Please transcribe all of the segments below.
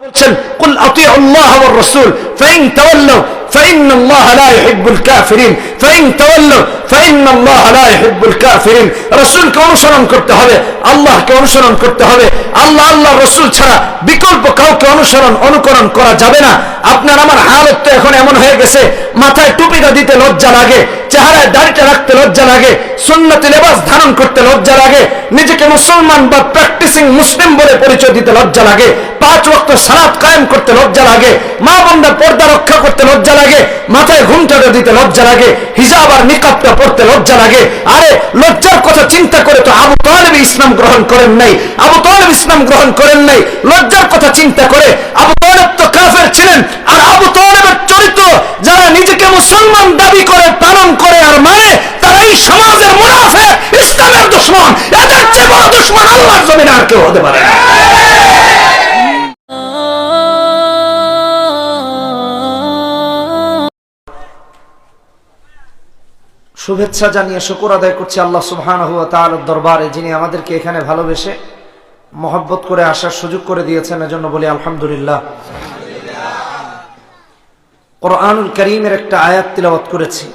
বলছেন কুল আতিউল্লাহ ওয়ার রাসূল ফাইন তাওয়াল্লাউ ফাইন্নাল্লাহা লা ইউহিব্বুল কাফিরিন ফাইন তাওয়াল্লাউ ফাইন্নাল্লাহা লা ইউহিব্বুল কাফিরিন। রাসূলকে অনুসরণ করতে হবে, আল্লাহকে অনুসরণ করতে হবে। আল্লাহ আল্লাহর রাসূল ছাড়া বিকল্প কাউকে অনুকরণ করা যাবে না। আপনার আমার হালত তো এখন এমন হয়ে গেছে, মাথায় টুপিটা দিতে লজ্জা লাগে, চেহারায় দাড়িটা রাখতে লজ্জা লাগে, সুন্নতি লেবাস ধারণ করতে লজ্জা লাগে, নিজেকে মুসলমান বা প্র্যাকটিসিং মুসলিম বলে পরিচয় দিতে লজ্জা লাগে, 5 ওয়াক্ত সালাত কায়েম করতে লজ্জা লাগে, মা বোনদের পর্দা রক্ষা করতে লজ্জা লাগে, মাথায় ঘুমটাটা দিতে লজ্জা লাগে, হিজাব আর নিকাবটা পড়তে লজ্জা লাগে। আরে লজ্জার কথা চিন্তা করে তো আবু তালেব ইসলাম গ্রহণ করেন নাই, আবু তালেব ইসলাম গ্রহণ করেন নাই। লজ্জার কথা চিন্তা করে আবু তালেব তো কাফের ছিলেন, আর আবু তালেবের চরিত্র যারা নিজেকে মুসলমান দাবি করে, পালন করে আর মানে, তারাই সমাজের মুনাফিক, ইসলামের দুশমন। এদের চেয়ে বড় দুশমন আল্লাহর জমিনে আর কেউ হতে পারে না। শুভেচ্ছা জানিয়ে শুকর আদায় করছি আল্লাহ সুবহানাহু ওয়া তাআলার দরবারে, যিনি আমাদেরকে এখানে ভালোবেসে মহব্বত করে আসার সুযোগ করে দিয়েছেন। এজন্য বলি আলহামদুলিল্লাহ। কোরআনুল কারীমের একটা আয়াত তিলাওয়াত করেছি।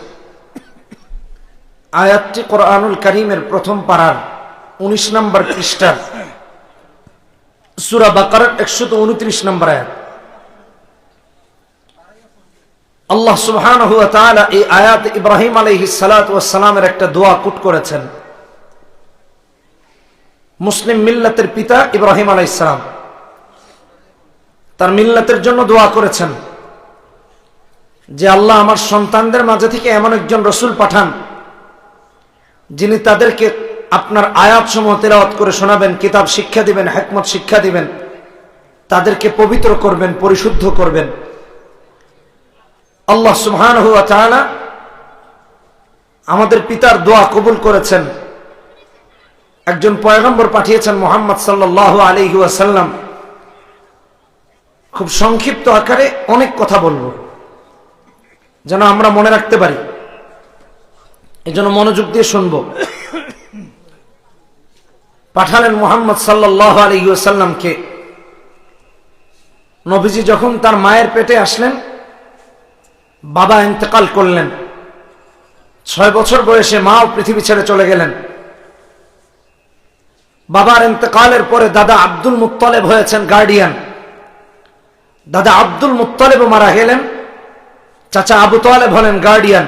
আয়াতটি কোরআনুল কারীমের প্রথম পারার 19 নম্বর পৃষ্ঠার সূরা বাকারার 129 নম্বর আয়াত। আল্লাহ সুবহানাহু ওয়া তাআলা এই আয়াত ইব্রাহিম আলাইহিস সালাতু ওয়াস সালামের একটা দোয়া কোট করেছেন। মুসলিম মিল্লাতের পিতা ইব্রাহিম আলাইহিস সালাম তার মিল্লাতের জন্য দোয়া করেছেন যে আল্লাহ আমার সন্তানদের মাঝে থেকে এমন একজন রাসূল পাঠান যিনি তাদেরকে আপনার আয়াতসমূহ তেলাওয়াত করে শোনাবেন, কিতাব শিক্ষা দিবেন, হিকমত শিক্ষা দিবেন, তাদেরকে পবিত্র করবেন, পরিশুদ্ধ করবেন। আল্লাহ সুবহানাহু ওয়া তাআলা আমাদের পিতার দোয়া কবুল করেছেন। একজন পয়গম্বর পাঠিয়েছেন মুহাম্মদ সাল্লাল্লাহু আলাইহি ওয়াসাল্লাম। খুব সংক্ষিপ্ত আকারে অনেক কথা বলবো যেন আমরা মনে রাখতে পারি, এজন্য মনোযোগ দিয়ে শুনবো। পাঠালেন মুহাম্মদ সাল্লাল্লাহু আলাইহি ওয়াসাল্লামকে। নবীজি যখন তার মায়ের পেটে আসলেন, বাবা ইন্তেকাল করলেন। 6 বছর বয়সে মাও পৃথিবী ছেড়ে চলে গেলেন। বাবার ইন্তেকালের পরে দাদা আব্দুল মুত্তালিব হয়েছেন গার্ডিয়ান। দাদা আব্দুল মুত্তালিব মারা গেলেন, চাচা আবু তালেব হলেন গার্ডিয়ান।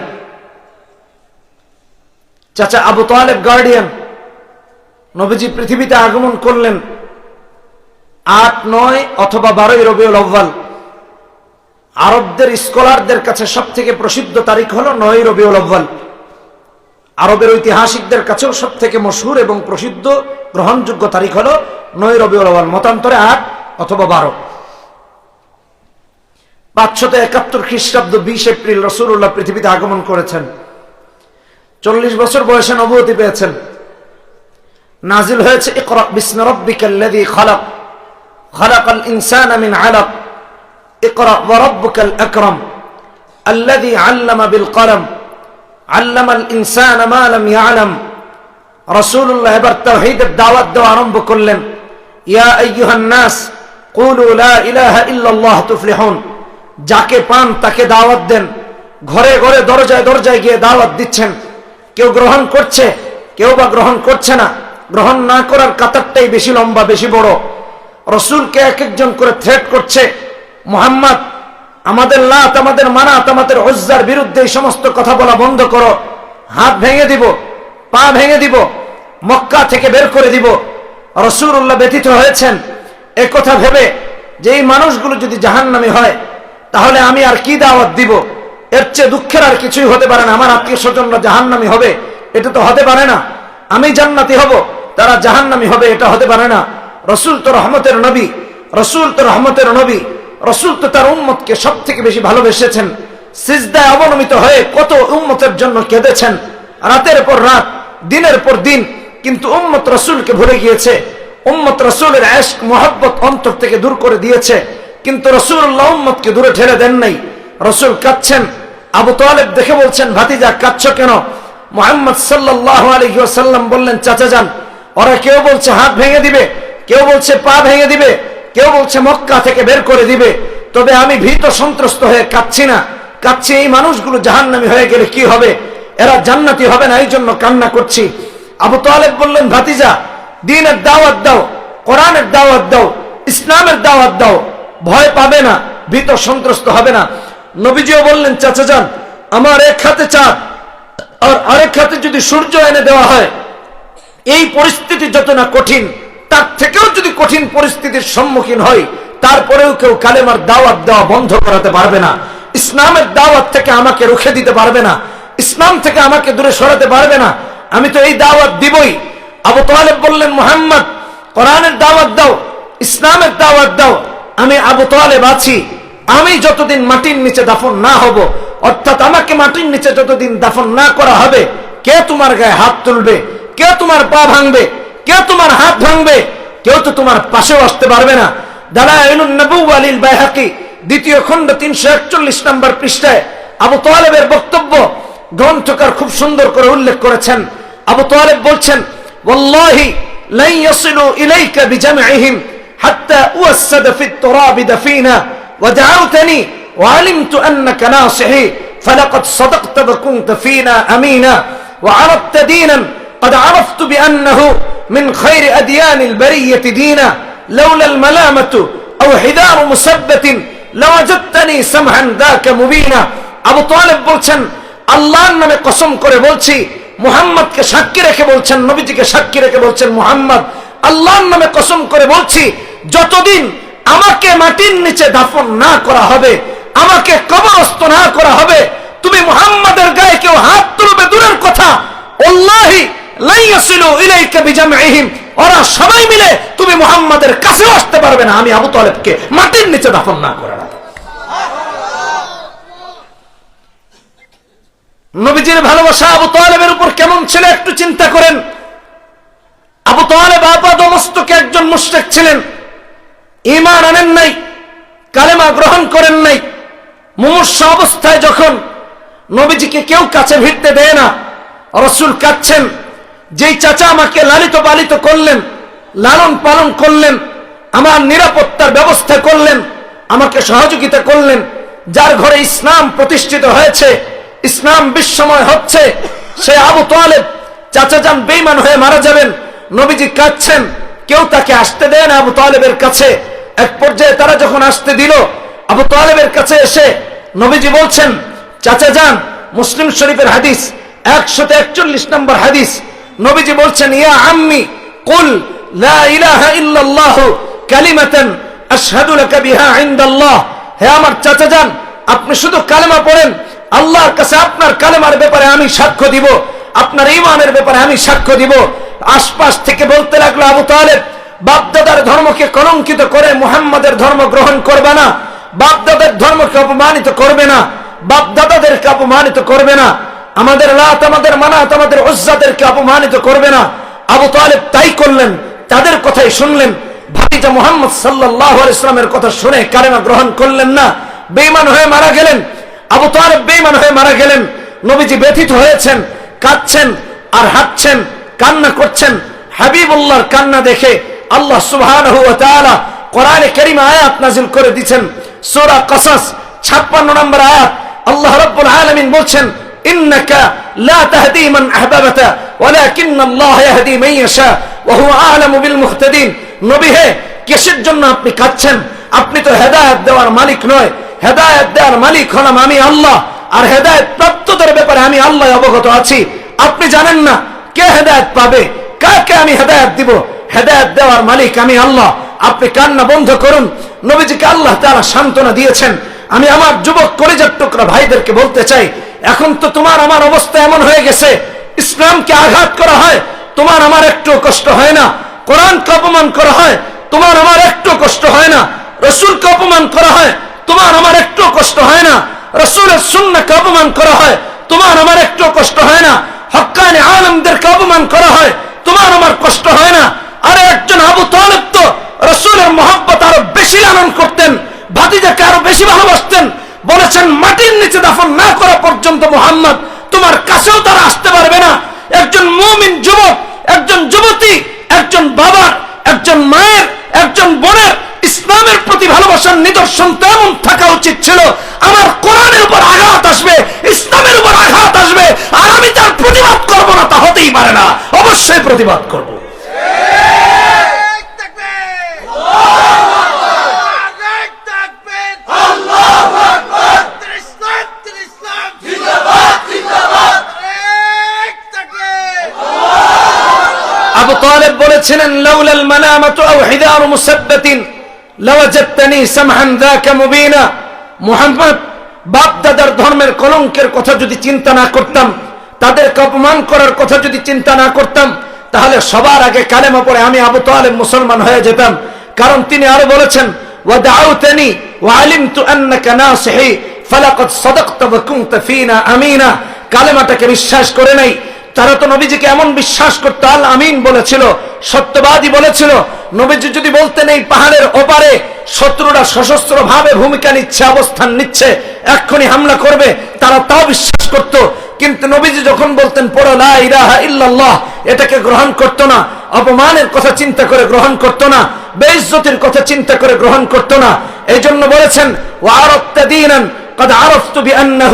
চাচা আবু তালেব গার্ডিয়ান। নবীজি পৃথিবীতে আগমন করলেন 8, 9 অথবা 12 রবিউল আউয়াল। আরবদের স্কলারদের কাছে সবথেকে প্রসিদ্ধ তারিখ হলো 9 রবিউল আউয়াল। আরবের ঐতিহাসিকদের কাছেও সবথেকে মশহুর এবং প্রসিদ্ধ গ্রহণযোগ্য তারিখ হলো 9 রবিউল আউয়াল, মতান্তরে 8 অথবা 12। 571 খ্রিস্টাব্দ 20 এপ্রিল রাসূলুল্লাহ পৃথিবীতে আগমন করেছেন। 40 বছর বয়সে নবুয়তি পেয়েছেন। নাজিল হয়েছে ইকরা বিসমি রাব্বিকাল্লাযী খালাক, খালাকাল ইনসানা মিন আলাক, ইকরা ওয়া রাব্বুকাল আকরাম, আল্লাযী আল্লামা বিল কলম, আল্লামাল ইনসানা মা লাম ইয়ালাম। রাসূলুল্লাহ এবার তাওহীদের দাওয়াত দেওয়া আরম্ভ করলেন। ইয়া আইয়ুহান নাস কুলু লা ইলাহা ইল্লাল্লাহ তুফলিহুন। যাকে পান তাকে দাওয়াত দেন। ঘরে ঘরে দরজায় দরজায় গিয়ে দাওয়াত দিচ্ছেন। কেউ গ্রহণ করছে, কেউ বা গ্রহণ করছে না। গ্রহণ না করার কাতারটাই বেশি লম্বা, বেশি বড়। রাসূলকে এক একজন করে থ্রেট করছে, মুহাম্মদ আমাদের লাত, আমাদের মানাত, আমাদের উজ্জার বিরুদ্ধে এই সমস্ত কথা বলা বন্ধ করো। হাত ভেঙে দিব, পা ভেঙে দিব, মক্কা থেকে বের করে দিব। রাসূলুল্লাহ ব্যথিত হয়েছেন এ কথা ভেবে যে এই মানুষগুলো যদি জাহান্নামী হয় তাহলে আমি আর কি দাওয়াত দিব? এর চেয়ে দুঃখের আর কিছুই হতে পারে না। আমার আত্মীয় স্বজনরা জাহান্নামী হবে, এটা তো হতে পারে না। আমি জান্নাতি হব, তারা জাহান্নামী হবে, এটা হতে পারে না। রাসূল তো রহমতের নবী, রাসূল তো রহমতের নবী, রাসূল তো তার উম্মতকে সবথেকে বেশি ভালোবেসেছেন। সিজদায় অবনমিত হয়ে কত উম্মতের জন্য কেঁদেছেন, রাতের পর রাত, দিনের পর দিন। কিন্তু উম্মত রাসূলকে ভুলে গিয়েছে। উম্মত রাসূলের ইশক মুহাব্বত অন্তর থেকে দূর করে দিয়েছে। কিন্তু রাসূলুল্লাহ উম্মতকে দূরে ঠেলে দেন নাই। রাসূল কাঁদছেন। আবু তালেব দেখে বলছেন, ভাতিজা কাঁদছো কেন? মুহাম্মদ সাল্লাল্লাহু আলাইহি ওয়াসাল্লাম বললেন, চাচা যান, ওরা কেউ বলছে হাত ভেঙে দিবে, কেউ বলছে পা ভেঙে দিবে, কেউ বলছে মক্কা থেকে বের করে দিবে। তবে আমি ভীত সন্ত্রস্ত হয়ে কাঁদছি না, কাঁদছি এই মানুষগুলো জাহান্নামী হয়ে গেলে কি হবে, এরা জান্নাতি হবে না, এই জন্য কান্না করছি। আবু তালেব বললেন, ভাতিজা, দ্বীনের দাওয়াত দাও, কোরআনের দাওয়াত দাও, ইসলামের দাওয়াত দাও, ভয় পাবে না, ভীত সন্ত্রস্ত হবে না। নবীজিও বললেন, চাচা যান, আমার এক হাতে চাঁদ আর আরেক হাতে যদি সূর্য এনে দেওয়া হয়, এই পরিস্থিতি যত না কঠিন, তার থেকেও যদি কঠিন পরিস্থিতির সম্মুখীন হয়, তারপরেও কেউ কালেমার দাওয়াত দেওয়া বন্ধ করাতে পারবে না, ইসলামের দাওয়াত থেকে আমাকে রুখে দিতে পারবে না, ইসলাম থেকে আমাকে দূরে সরাতে পারবে না, আমি তো এই দাওয়াত দিবই। আবু তালেব বললেন, মুহাম্মদ, কোরআনের দাওয়াত দাও, ইসলামের দাওয়াত দাও। আমি আবু তালেব আছি, আমি যতদিন মাটির নিচে দাফন না হব, অর্থাৎ আমাকে মাটির নিচে যতদিন দাফন না করা হবে, কে তোমার গায়ে হাত তুলবে, কে তোমার পা ভাঙবে, কে তোমার হাত ভাঙবে, কেউ তো তোমার পাশেও আসতে পারবে না। দালাইলুন নবুওয়া লিল বাইহাকি, দ্বিতীয় খণ্ড 341 নম্বর পৃষ্ঠায় আবু তালেবের বক্তব্য গ্রন্থকার খুব সুন্দর করে উল্লেখ করেছেন। আবু তালেব বলছেন, ওয়াল্লাহি লাই ইয়াসিলু ইলাইকা বিজামইহিম হাত্তা উসাদ ফিত তুরাব দাফিনা ওয়া দাআউতানি ওয়া আলিমতু আন্নাকা নাসিহি ফালাকাদ সাদাকতা ওয়া কুনতা ফিনা আমিনা ওয়া আরাদতা দীনান قد عرفت بأنه من خير أديان البرية دينا لولا الملامة أو حذار مسبة لوجدتني سمحا ذاك مبينا। আবু তালেব বলছেন, আল্লাহর নামে কসম করে বলছি, মুহাম্মদকে সাক্ষী রেখে বলছেন, নবীজিকে সাক্ষী রেখে বলছেন, মুহাম্মদ, আল্লাহর নামে কসম করে বলছি, যতদিন আমাকে মাটির নিচে দাফন না করা হবে, আমাকে কবরস্থ না করা হবে, তুমি মুহাম্মদের গায়ে কেউ হাত তুলবে দূরের কথা, আল্লাহি লা ইয়াসিলু ইলাইকা বিজামইহিম, ওরা সবাই মিলে তুমি মুহাম্মাদের কাছে আসতে পারবে না, আমি আবু তালেবকে মাটির নিচে দাফন না করে রাখব। নবীজির ভালোবাসা আবু তালেবের উপর কেমন ছিল একটু চিন্তা করেন। আবু তালেব আপাদমস্তকে একজন মুশরিক ছিলেন, ঈমান আনেন নাই, কালেমা গ্রহণ করেন নাই। মুমূর্ষ অবস্থায় যখন নবীজিকে কেউ কাছে ভিড়তে দেয় না, রাসূল কাঁদছেন, যেই চাচা আমাকে লালিত পালিত করলেন, লালন পালন করলেন, আমার নিরাপত্তার ব্যবস্থা করলেন, আমাকে সহযোগিতা করলেন, যার ঘরে ইসলাম প্রতিষ্ঠিত হয়েছে, ইসলাম বিশ্বময় হচ্ছে, সে আবু তালেব চাচা যান বেঈমান হয়ে মারা যাবেন। নবীজি কাঁদছেন, কেউ তাকে আসতে দেয় না আবু তালেবের কাছে। এক পর্যায়ে তারা যখন আসতে দিল, আবু তালেবের কাছে এসে নবীজি বলছেন, চাচা যান, মুসলিম শরীফের হাদিস 141 নম্বর হাদিস, নবীজি বলছেন, ইয়া আম্মি কুল লা ইলাহা ইল্লাল্লাহ কালিমাতান আশহাদু লাকা বিহা ইনদাল্লাহ। হে আমার চাচা যান, আপনি শুধু কালেমা পড়েন, আল্লাহর কাছে আপনার কালেমার ব্যাপারে আমি সাক্ষ্য দিব, আপনার ঈমানের ব্যাপারে আমি সাক্ষ্য দিব। আশপাশ থেকে বলতে লাগলো, আবু তালেব, বাপদাদার ধর্মকে কলঙ্কিত করে মুহাম্মাদের ধর্ম গ্রহণ করবে না, বাপদাদার ধর্মকে অপমানিত করবে না, বাপদাদাদেরকে অপমানিত করবে না, আমাদের লাত, আমাদের মানাত, আমাদের উজ্জাদেরকে অপমানিত করবে না। আবু তালেব তাই করলেন, তাদের কথাই শুনলেন। ভাতিজা মুহাম্মদ সাল্লাল্লাহু আলাইহি ওয়াসাল্লামের কথা শুনে কালেমা গ্রহণ করলেন না, বেঈমান হয়ে মারা গেলেন। আবু তালেব বেঈমান হয়ে মারা গেলেন। নবীজি ব্যথিত হয়েছেন, কাঁদছেন আর হাঁটছেন, কান্না করছেন। হাবিবুল্লাহর কান্না দেখে আল্লাহ সুবহানাহু ওয়া তাআলা কোরআনে কারীমে আয়াত নাযিল করে দিয়েছেন। সূরা কসস 56 নম্বর আয়াত, আল্লাহ রাব্বুল আলামিন বলছেন, ইন্নাকা লা তাহদি মান আহবাবতা ওয়ালাকিন্নাল্লাহ ইয়াহদি মান ইয়াশা ওয়া হুয়া আ'লামু বিল মুহতাদিন। নবী হে, কিসের জন্য আপনি কাঁদছেন? আপনি তো হেদায়েত দেওয়ার মালিক নয়, হেদায়েত দেওয়ার মালিক হলাম আমি আল্লাহ, আর হেদায়েত প্রাপ্তদের ব্যাপারে আমি আল্লাহ অবগত আছি। আপনি জানেন না কে হেদায়েত পাবে, কাকে আমি হেদায়েত দিব, হেদায়েত দেওয়ার মালিক আমি আল্লাহ। আপনি কান্না বন্ধ করুন। নবীজিকে আল্লাহ তাআলা সান্ত্বনা দিয়েছেন। আমি আমার যুবক কলিজার টুকরা ভাইদেরকে বলতে চাই, এখন তো তোমার আমার অবস্থা এমন হয়ে গেছে, ইসলামকে আঘাত করা হয়, তোমার আমার একটু কষ্ট হয় না। কোরআনকে অপমান করা হয়, তোমার আমার একটু কষ্ট হয় না। রাসূলকে অপমান করা হয়, তোমার আমার একটু কষ্ট হয় না। রাসূলের সুন্নাহকে অপমান করা হয়, তোমার আমার একটু কষ্ট হয় না। হক্কানি আলেমদেরকে অপমান করা হয়, তোমার আমার কষ্ট হয় না। আরে একজন আবু তালেব তো রাসূলের মহব্বত আরো বেশি লালন করতেন, ভাতিজাকে আরো বেশি ভালোবাসতেন। বলেছেন, মাটির নিচে দাফন না করা পর্যন্ত মুহাম্মদ তোমার কাছেও তারা আসতে পারবে না। একজন মুমিন যুবক, একজন যুবতী, একজন বাবার, একজন মায়ের, একজন বোনের ইসলামের প্রতি ভালোবাসার নিদর্শন তেমন থাকা উচিত ছিল, আমার কোরআনের উপর আঘাত আসবে, ইসলামের উপর আঘাত আসবে, আর আমি তার প্রতিবাদ করব না, তা হতেই পারে না। অবশ্যই প্রতিবাদ করব। আবু তালেব বলেছিলেন, লাউলাল মানামাতু আও হিদারু মুসাব্বাতিন লাওয়াজাদতানি সামহান যাকা মুবিনা। মুহাম্মদ বাপ দাদার ধর্মের কলঙ্কের কথা যদি চিন্তা না করতাম, তাদেরকে অপমান করার কথা যদি চিন্তা না করতাম, তাহলে সবার আগে কালেমা পড়ে আমি আবু তালেব মুসলমান হয়ে যেতাম। কারণ তিনি আরো বলেছেন, ওয়া দাউতানি ওয়া আলিমতু আন্নাকা নাসিহি ফালাকাদ সাদাকতা ওয়া কুনতা ফিনা আমিনা। কালেমাটাকে বিশ্বাস করে নাই, তারা তো নবীজিকে এমন বিশ্বাস করতে আল আমিন বলেছিল, সত্যবাদী বলেছিল। নবীজি যদি বলতেন এই পাহাড়ের ওপারে শত্রুরা সশস্ত্র ভাবে ভূমিকা নিচ্ছে, অবস্থান নিচ্ছে, এক্ষুনি হামলা করবে, তারা তাও বিশ্বাস করত। কিন্তু নবীজি যখন বলতেন পড়ো লা ইলাহা ইল্লাল্লাহ, এটাকে গ্রহণ করত না। অপমানের কথা চিন্তা করে গ্রহণ করত না, বেইজ্জতির কথা চিন্তা করে গ্রহণ করত না। এই জন্য বলেছেন, ওয়া আরাদতা দীনান قد عرفت بأنه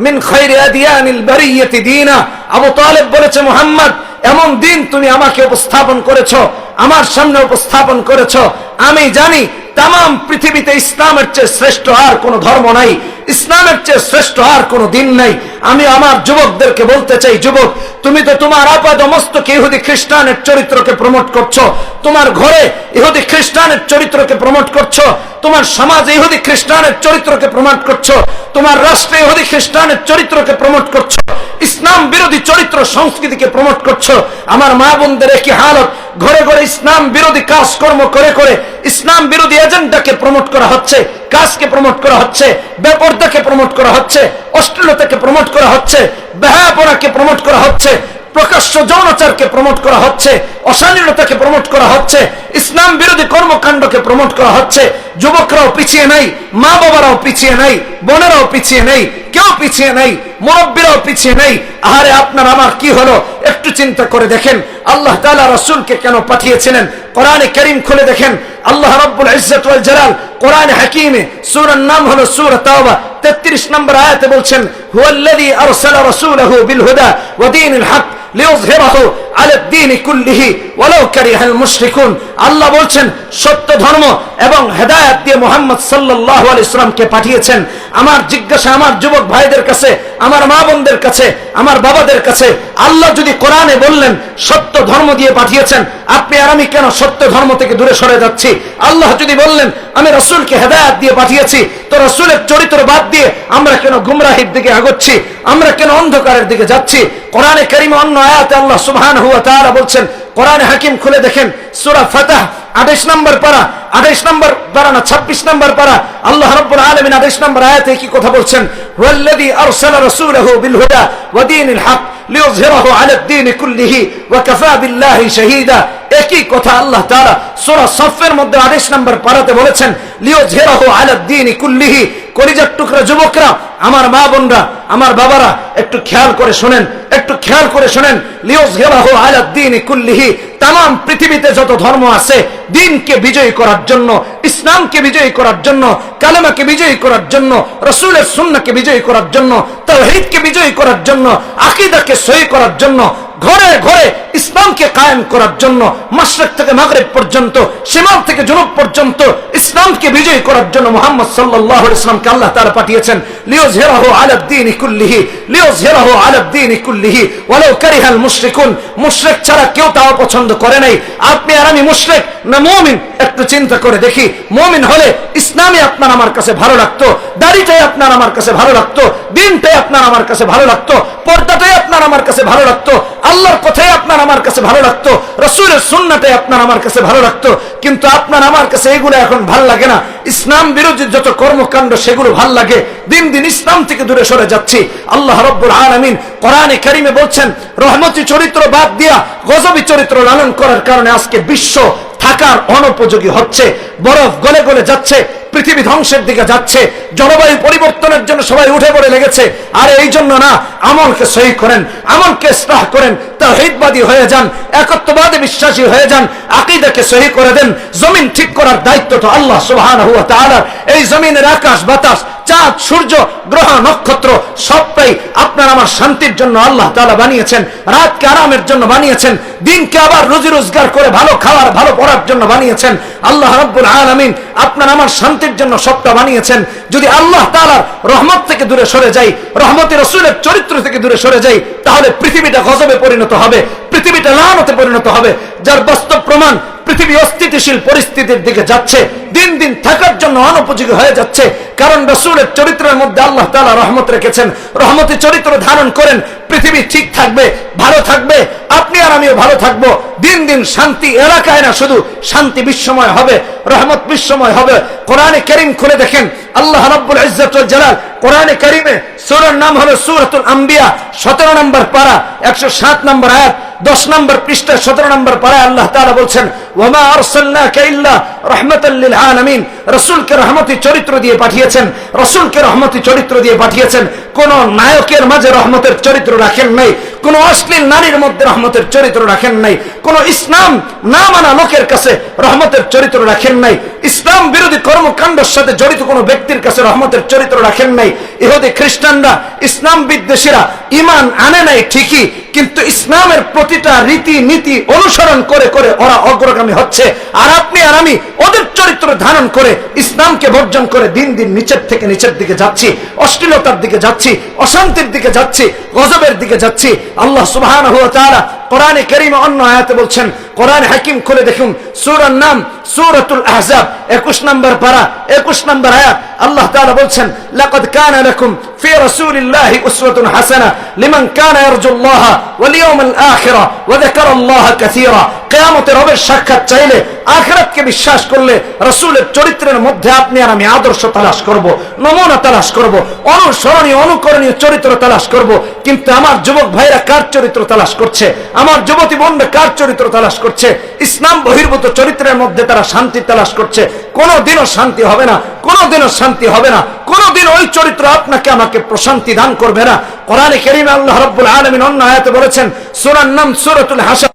من خير أديان البرية دينا। আবু তালেব বলেছে, মুহাম্মদ এমন দিন তুমি আমাকে উপস্থাপন করেছো, আমার সামনে উপস্থাপন করেছো, আমি জানি তাম পৃথিবীতে ইসলামের চেয়ে শ্রেষ্ঠ আর কোন ধর্ম নাই, ইসলামের চেয়ে শ্রেষ্ঠ আর কোন দিন নাই। আমি আমার যুবকদেরকে বলতে চাই, যুবক তুমি তো তোমার আপাদ মস্তকে ইহুদি খ্রিস্টানের চরিত্রকে প্রমোট করছো, তোমার ঘরে ইহুদি খ্রিস্টানের চরিত্রকে প্রমোট করছো, তোমার সমাজে ইহুদি খ্রিস্টানের চরিত্রকে প্রমোট করছো, তোমার রাষ্ট্রে ইহুদি খ্রিস্টানের চরিত্রকে প্রমোট করছো, ইসলাম বিরোধী চরিত্র সংস্কৃতিকে প্রমোট করছো। আমার মা বোনদের একই হালত, ঘরে ঘরে ইসলাম বিরোধী কাজকর্ম করে করে ইসলাম বিরোধী এজেন্ডাকে প্রমোট করা হচ্ছে, কাজকে প্রমোট করা হচ্ছে, বেপরদাকে প্রমোট করা হচ্ছে, অশ্লীলতাকে প্রমোট করা হচ্ছে, বেহায়াপনাকে প্রমোট করা হচ্ছে, প্রকাশ্য যৌনাচারকে প্রমোট করা হচ্ছে, অশালীনতাকে প্রমোট করা হচ্ছে, ইসলাম বিরোধী কর্মকাণ্ডকে প্রমোট করা হচ্ছে। যুবকরাও পিছিয়ে নাই, মা বাবারাও পিছিয়ে নাই, বোনেরাও পিছিয়ে নেই, কেউ পিছিয়ে নাই, মুরব্বীরাও পিছিয়ে নেই। আরে আপনার আমার কি হলো একটু চিন্তা করে দেখেন। আল্লাহ তাআলা রাসূলকে কেন পাঠিয়েছিলেন? কোরআনে কারীম খুলে দেখেন, আল্লাহ রাব্বুল ইজ্জত ওয়াল জালাল কোরআনে হাকীমে সূরার নাম হলো সূরা তাওবা 33 নম্বর আয়াতে বলছেন, হুয়াল্লাযী আরসালা রাসূলাহু বিল হুদা ওয়া দীনিল হক লিইয়ুযহিরাহু আলা দ্বীনি কুল্লিহি ওয়ালাউ কারিহাল মুশরিকুন। আল্লাহ বলছেন সত্য ধর্ম এবং হেদায়েত দিয়ে মুহাম্মদ সাল্লাল্লাহু আলাইহি ওয়াসাল্লামকে পাঠিয়েছেন। আমার জিজ্ঞাসা আমার যুবক ভাইদের কাছে, আমার মা বোনদের কাছে, আমার বাবাদের কাছে, আল্লাহ যদি কোরআনে বললেন সত্য ধর্ম দিয়ে পাঠিয়েছেন, আপনি আর আমি কেন সত্য ধর্ম থেকে দূরে সরে যাচ্ছি? আল্লাহ যদি বললেন আমি রাসূলকে হেদায়েত দিয়ে পাঠিয়েছি, তো রাসূলের চরিত্র বাদ দিয়ে আমরা কেন গুমরাহির দিকে আগাচ্ছি? আমরা কেন অন্ধকারের দিকে যাচ্ছি? কোরআনে কারীমে অন্য আয়াতে আল্লাহ সুবহানাহু ওয়া তাআলা বলছেন, কোরআনে হাকিম খুলে দেখেন সূরা ফাতহ 28 নম্বর পারা, 28 নম্বর পারা না 26 নম্বর পারা, আল্লাহ রাব্বুল আলামিন 28 নম্বর আয়াতে কি কথা বলছেন? ওয়াল্লাযী আরসালা রাসূলাহু বিল হুদা ওয়া দীনিল হক লিইয়ুযহিরাহু আলা দ্বীনি কুল্লিহি ওয়া কাফা বিল্লাহি শাহীদা। একই কথা আল্লাহ তাআলা সূরা সফের মধ্যে 28 নম্বর পারাতে বলেছেন, লিইয়ুযহিরাহু আলা দ্বীনি কুল্লিহি। কলিজার টুকরা যুবকরা, আমার মা বোনরা, আমার বাবারা, একটু খেয়াল করে শুনেন, একটু খেয়াল করে শুনেন। লিইয়ুযহিরাহু আলা দ্বীনি কুল্লিহি, তাম পৃথিবীতে যত ধর্ম আছে, দ্বীনকে বিজয়ী করার জন্য, ইসলামকে বিজয়ী করার জন্য, কালেমাকে বিজয়ী করার জন্য, রাসূলের সুন্নাহকে বিজয়ী করার জন্য, তাওহীদকে বিজয়ী করার জন্য, আকীদাকে সহি করার জন্য, ঘরে ঘরে ইসলামকে কায়েম করার জন্য, মাশরিক থেকে মাগরিব পর্যন্ত, শিমাল থেকে জুনুব পর্যন্ত ইসলামকে বিজয়ী করার জন্য মুহাম্মদ সাল্লাল্লাহু আলাইহি ওয়াসাল্লামকে আল্লাহ তাআলা পাঠিয়েছেন। লিইয়ুযহিরাহু আলা দ্বীনি কুল্লিহি, লিইয়ুযহিরাহু আলা দ্বীনি কুল্লিহি ওয়ালাউ কারিহাল মুশরিকুন। মুশরিক ছাড়া কেউ তা পছন্দ করে নাই। আপনি আর আমি মুশরিক না মুমিন? একটু চিন্তা করে দেখি। মুমিন হলে ইসলামই আপনার আমার কাছে ভালো লাগতো, দাড়িটাই আপনার আমার কাছে ভালো লাগতো, দ্বীনটাই আপনার আমার কাছে ভালো লাগতো, পর্দাটাই আপনার আমার কাছে ভালো লাগতো, আল্লাহর কথাই আপনার আমার কাছে ভালো লাগতো, রাসূলের সুন্নাহটাই আপনার আমার কাছে ভালো লাগতো। কিন্তু আপনার আমার কাছে এগুলো এখন ভালো লাগে না। ইসলাম বিরোধী যত কর্মকাণ্ড সেগুলো ভালো লাগে। দিন দিন ইসলাম থেকে দূরে সরে যাচ্ছি। আল্লাহ রাব্বুল আলামিন কোরআনে কারীমে বলছেন, রহমতি চরিত্র বাদ দিয়া গজবী চরিত্র লালন করার কারণে আজকে বিশ্ব থাকার অনুপযোগী হচ্ছে, বরফ গলে গলে যাচ্ছে, পৃথিবী ধ্বংসের দিকে যাচ্ছে, জলবায়ু পরিবর্তনের জন্য সবাই উঠে পড়ে লেগেছে। আর এই জন্য না, আমলকে সহি করেন, আমলকে ইসলাহ করেন, তাওহীদবাদী হয়ে যান, একত্ববাদে বিশ্বাসী হয়ে যান, আকীদাকে সহি করে দেন। জমিন ঠিক করার দায়িত্ব তো আল্লাহ সুবহানাহু ওয়া তাআলা। এই জমিনের আকাশ বাতাস, চাঁদ সূর্য গ্রহ নক্ষত্র সবটাই আপনার আমার শান্তির জন্য আল্লাহ তাআলা বানিয়েছেন, রাতকে আরামের জন্য বানিয়েছেন, দিনকে আবার রুজি রোজগার করে ভালো খাওয়ার ভালো পড়ার জন্য বানিয়েছেন। আল্লাহ রাব্বুল আলামিন আপনার আমার শান্তির জন্য সবটা বানিয়েছেন। যদি আল্লাহ তাআলার রহমত থেকে দূরে সরে যাই, রহমতে রাসূলের চরিত্র থেকে দূরে সরে যাই, তাহলে পৃথিবীটা গজবে পরিণত হবে, পৃথিবীটা লাআনতে পরিণত হবে, যার বাস্তব প্রমাণ পৃথিবী অস্থিতিশীল পরিস্থিতির দিকে যাচ্ছে, দিন দিন থাকার জন্য অনুপযোগী হয়ে যাচ্ছে। কারণ রাসূলের চরিত্রের মধ্যে আল্লাহ তাআলা রহমত রেখেছেন। রহমতি চরিত্র ধারণ করেন, পৃথিবী ঠিক থাকবে, ভালো থাকবে, আপনি আর আমিও ভালো থাকবো। দিন দিন শান্তি এলাকায় না, শুধু শান্তি বিশ্বময় হবে, রহমত বিশ্বময় হবে। কোরআনে কারীম খুলে দেখেন, আল্লাহ রাব্বুল ইজ্জত ওয়াল জালাল কোরআনে কারীমে সূরার নাম হলো সূরাতুল আম্বিয়া, 17 নম্বর পারা, 107 নম্বর আয়াত, 10 নম্বর পৃষ্ঠা, 17 নম্বর পারায় আল্লাহ তাআলা বলছেন, ওয়ামা আরসালনাকা ইল্লা রাহমাতাল লিল আলামিন। রাসূলকে রহমতি চরিত্র দিয়ে পাঠিয়েছেন, রাসূলকে রহমতি চরিত্র দিয়ে পাঠিয়েছেন। কোন নায়কের মাঝে রহমতের চরিত্র রাখেন নাই, কোন অশ্লীল নারীর মধ্যে রহমতের চরিত্র রাখেন নাই, কোন ইসলাম না মানা লোকের কাছে রহমতের চরিত্র রাখেন নাই, ইসলাম বিরোধী কর্মকাণ্ডের সাথে জড়িত কোন ব্যক্তির কাছে রহমতের চরিত্র রাখেন নাই। ইহুদি খ্রিস্টানরা, ইসলাম বিদ্বেষীরা ঈমান আনে নাই ঠিকই, কিন্তু ইসলামের প্রতিটা রীতি নীতি অনুসরণ করে করে ওরা অগ্রগামী হচ্ছে। আর আপনি আর আমি ওদের চরিত্র ধারণ করে ইসলামকে বর্জন করে দিন দিন নিচের থেকে নিচের দিকে যাচ্ছি, অশ্লীলতার দিকে যাচ্ছি, অশান্তির দিকে যাচ্ছি, গজবের দিকে যাচ্ছি। আল্লাহ সুবহানাহু ওয়া তাআলা কোরআনে কারীমে অন্য আয়াতে বলছেন, কোরআন হাকিম খুলে দেখুন, সূরার নাম সূরাতুল আহজাব, 21 নম্বর পারা, 21 নম্বর আয়াত। আল্লাহ তাআলা বলছেন, লাকাদ কানা লাকুম ফি রাসূলিল্লাহি উসওয়াতুন হাসানাহ লিমান কানা ইয়ারজুল্লাহ ওয়াল ইয়াউমাল আখিরা ওয়া যাকারাল্লাহা কাসীরা। কিয়ামতের রবের সাক্ষাৎ চাইলে, আখিরাতকে বিশ্বাস করলে রাসূলের চরিত্রের মধ্যে আপনি আর আমি আদর্শ তালাশ করব, নমুনা তালাশ করব, অনুসরণীয় অনুকরণীয় চরিত্র তালাশ করব। কিন্তু আমার যুবক ভাইরা কার চরিত্র তালাশ করছে? আমার যুবতী বোনরা কার চরিত্র তালাশ করছে? ইসলাম বহির্ভূত চরিত্রের মধ্যে তারা শান্তি তালাশ করছে। কোনোদিনও শান্তি হবে না, কোনোদিনও শান্তি হবে না, কোনোদিন ওই চরিত্র আপনাকে আমাকে প্রশান্তি দান করবে না। কোরআনে কারীমে আল্লাহ রাব্বুল আলামিন অন্য আয়াতে বলেছেন, সূরার নাম সূরাতুল হাসর,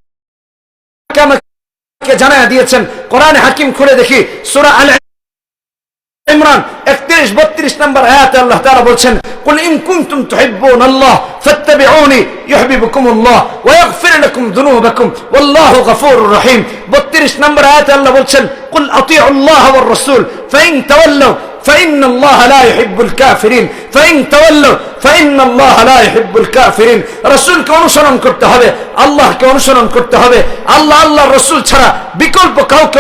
আমাকে জানায়া দিয়েছেন। কোরআনে হাকিম খুলে দেখি, সূরা আল ইমরান 31-32 নম্বর আয়াতে আল্লাহ তাআলা বলছেন, কুল ইন কুনতুম তুহিব্বুনাল্লাহ ফাত্তাবিউনি ইউহিব্বুকুমুল্লাহ ওয়া ইয়াগফির লাকুম যুনুবাকুম ওয়াল্লাহু গফুরুর রহিম। 32 নম্বর আয়াতে আল্লাহ বলছেন, কুল আতিউল্লাহ ওয়ার রাসূল ফাইন তাওয়াল্লাউ فإن الله لا يحب الكافرين فإن تولوا فإن الله لا يحب الكافرين। রাসূলকে অনুসরণ করতে হবে, আল্লাহকে অনুসরণ করতে হবে। আল্লাহ আল্লাহর রাসূল ছাড়া বিকল্প কাউকে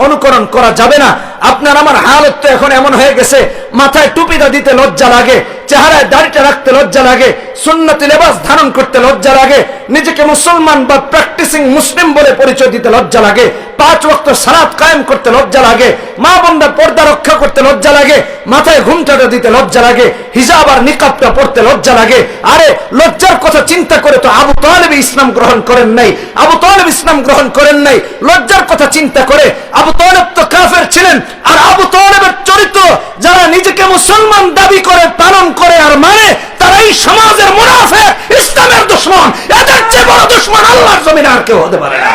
অনুকরণ করা যাবে না। আপনার আমার হালত তো এখন এমন হয়ে গেছে, মাথায় টুপিটা দিতে লজ্জা লাগে, চেহারায় দাড়িটা রাখতে লজ্জা লাগে, সুন্নতি লেবাস ধারণ করতে লজ্জা লাগে, নিজেকে মুসলমান বা প্র্যাকটিসিং মুসলিম বলে পরিচয় দিতে লজ্জা লাগে, 5 ওয়াক্ত সালাত কায়েম করতে লজ্জা লাগে, মা বোনরা পর্দা রক্ষা করতে লজ্জা লাগে, মাথায় ঘুমটাটা দিতে লজ্জা লাগে, হিজাব আর নিকাবটা পড়তে লজ্জা লাগে। আরে লজ্জার কথা চিন্তা করে তো আবু তালেব ইসলাম গ্রহণ করেন নাই, আবু তালেব ইসলাম গ্রহণ করেন নাই। লজ্জার কথা চিন্তা করে, আবু তালেব তো কাফের ছিলেন। আর আবু তালেবের চরিত্র যারা নিজেকে মুসলমান দাবি করে, পালন করে আর মানে, তারাই সমাজের মুনাফিক, ইসলামের দুশমন। এদের চেয়ে বড় দুশমন আল্লাহর জমিনে আর কেউ হতে পারে না।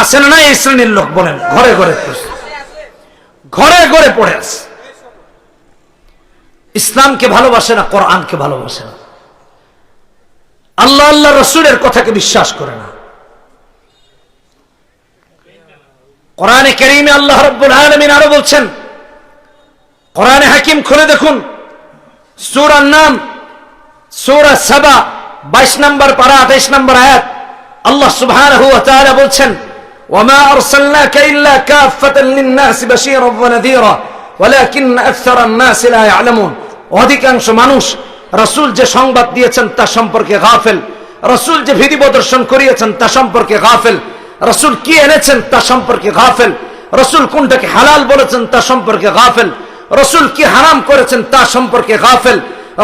আসেন না এই শ্রেণীর লোক? বলেন, ঘরে ঘরে ঘরে ঘরে পড়ে আছে। ইসলামকে ভালোবাসে না, কোরআনকে ভালোবাসে না, আল্লাহ আল্লাহ রাসূলের কথাকে বিশ্বাস করে না। কোরআনে কারীমে আল্লাহ রাব্বুল আলামিন আরো বলছেন, কোরআনে হাকিম খুলে দেখুন, সূরার নাম সূরা সাবা, 22 নম্বর পারা, 28 নম্বর আয়াত। আল্লাহ সুবহানাহু ওয়া তাআলা বলছেন, وما أرسلناك إلا كافة للناس بشيرا ونذيرا ولكن أكثر الناس لا يعلمون। অধিকাংশ মানুষ রাসূল যে সংবাদ দিয়েছেন তা সম্পর্কে গাফেল, রাসূল যে বিধি প্রদর্শন করিয়েছেন তা সম্পর্কে গাফেল, রাসূল কি এনেছেন তা সম্পর্কে গাফেল, রাসূল কোনটাকে হালাল বলেছেন তা সম্পর্কে গাফেল, রাসূল কি হারাম করেছেন তা সম্পর্কে গাফেল,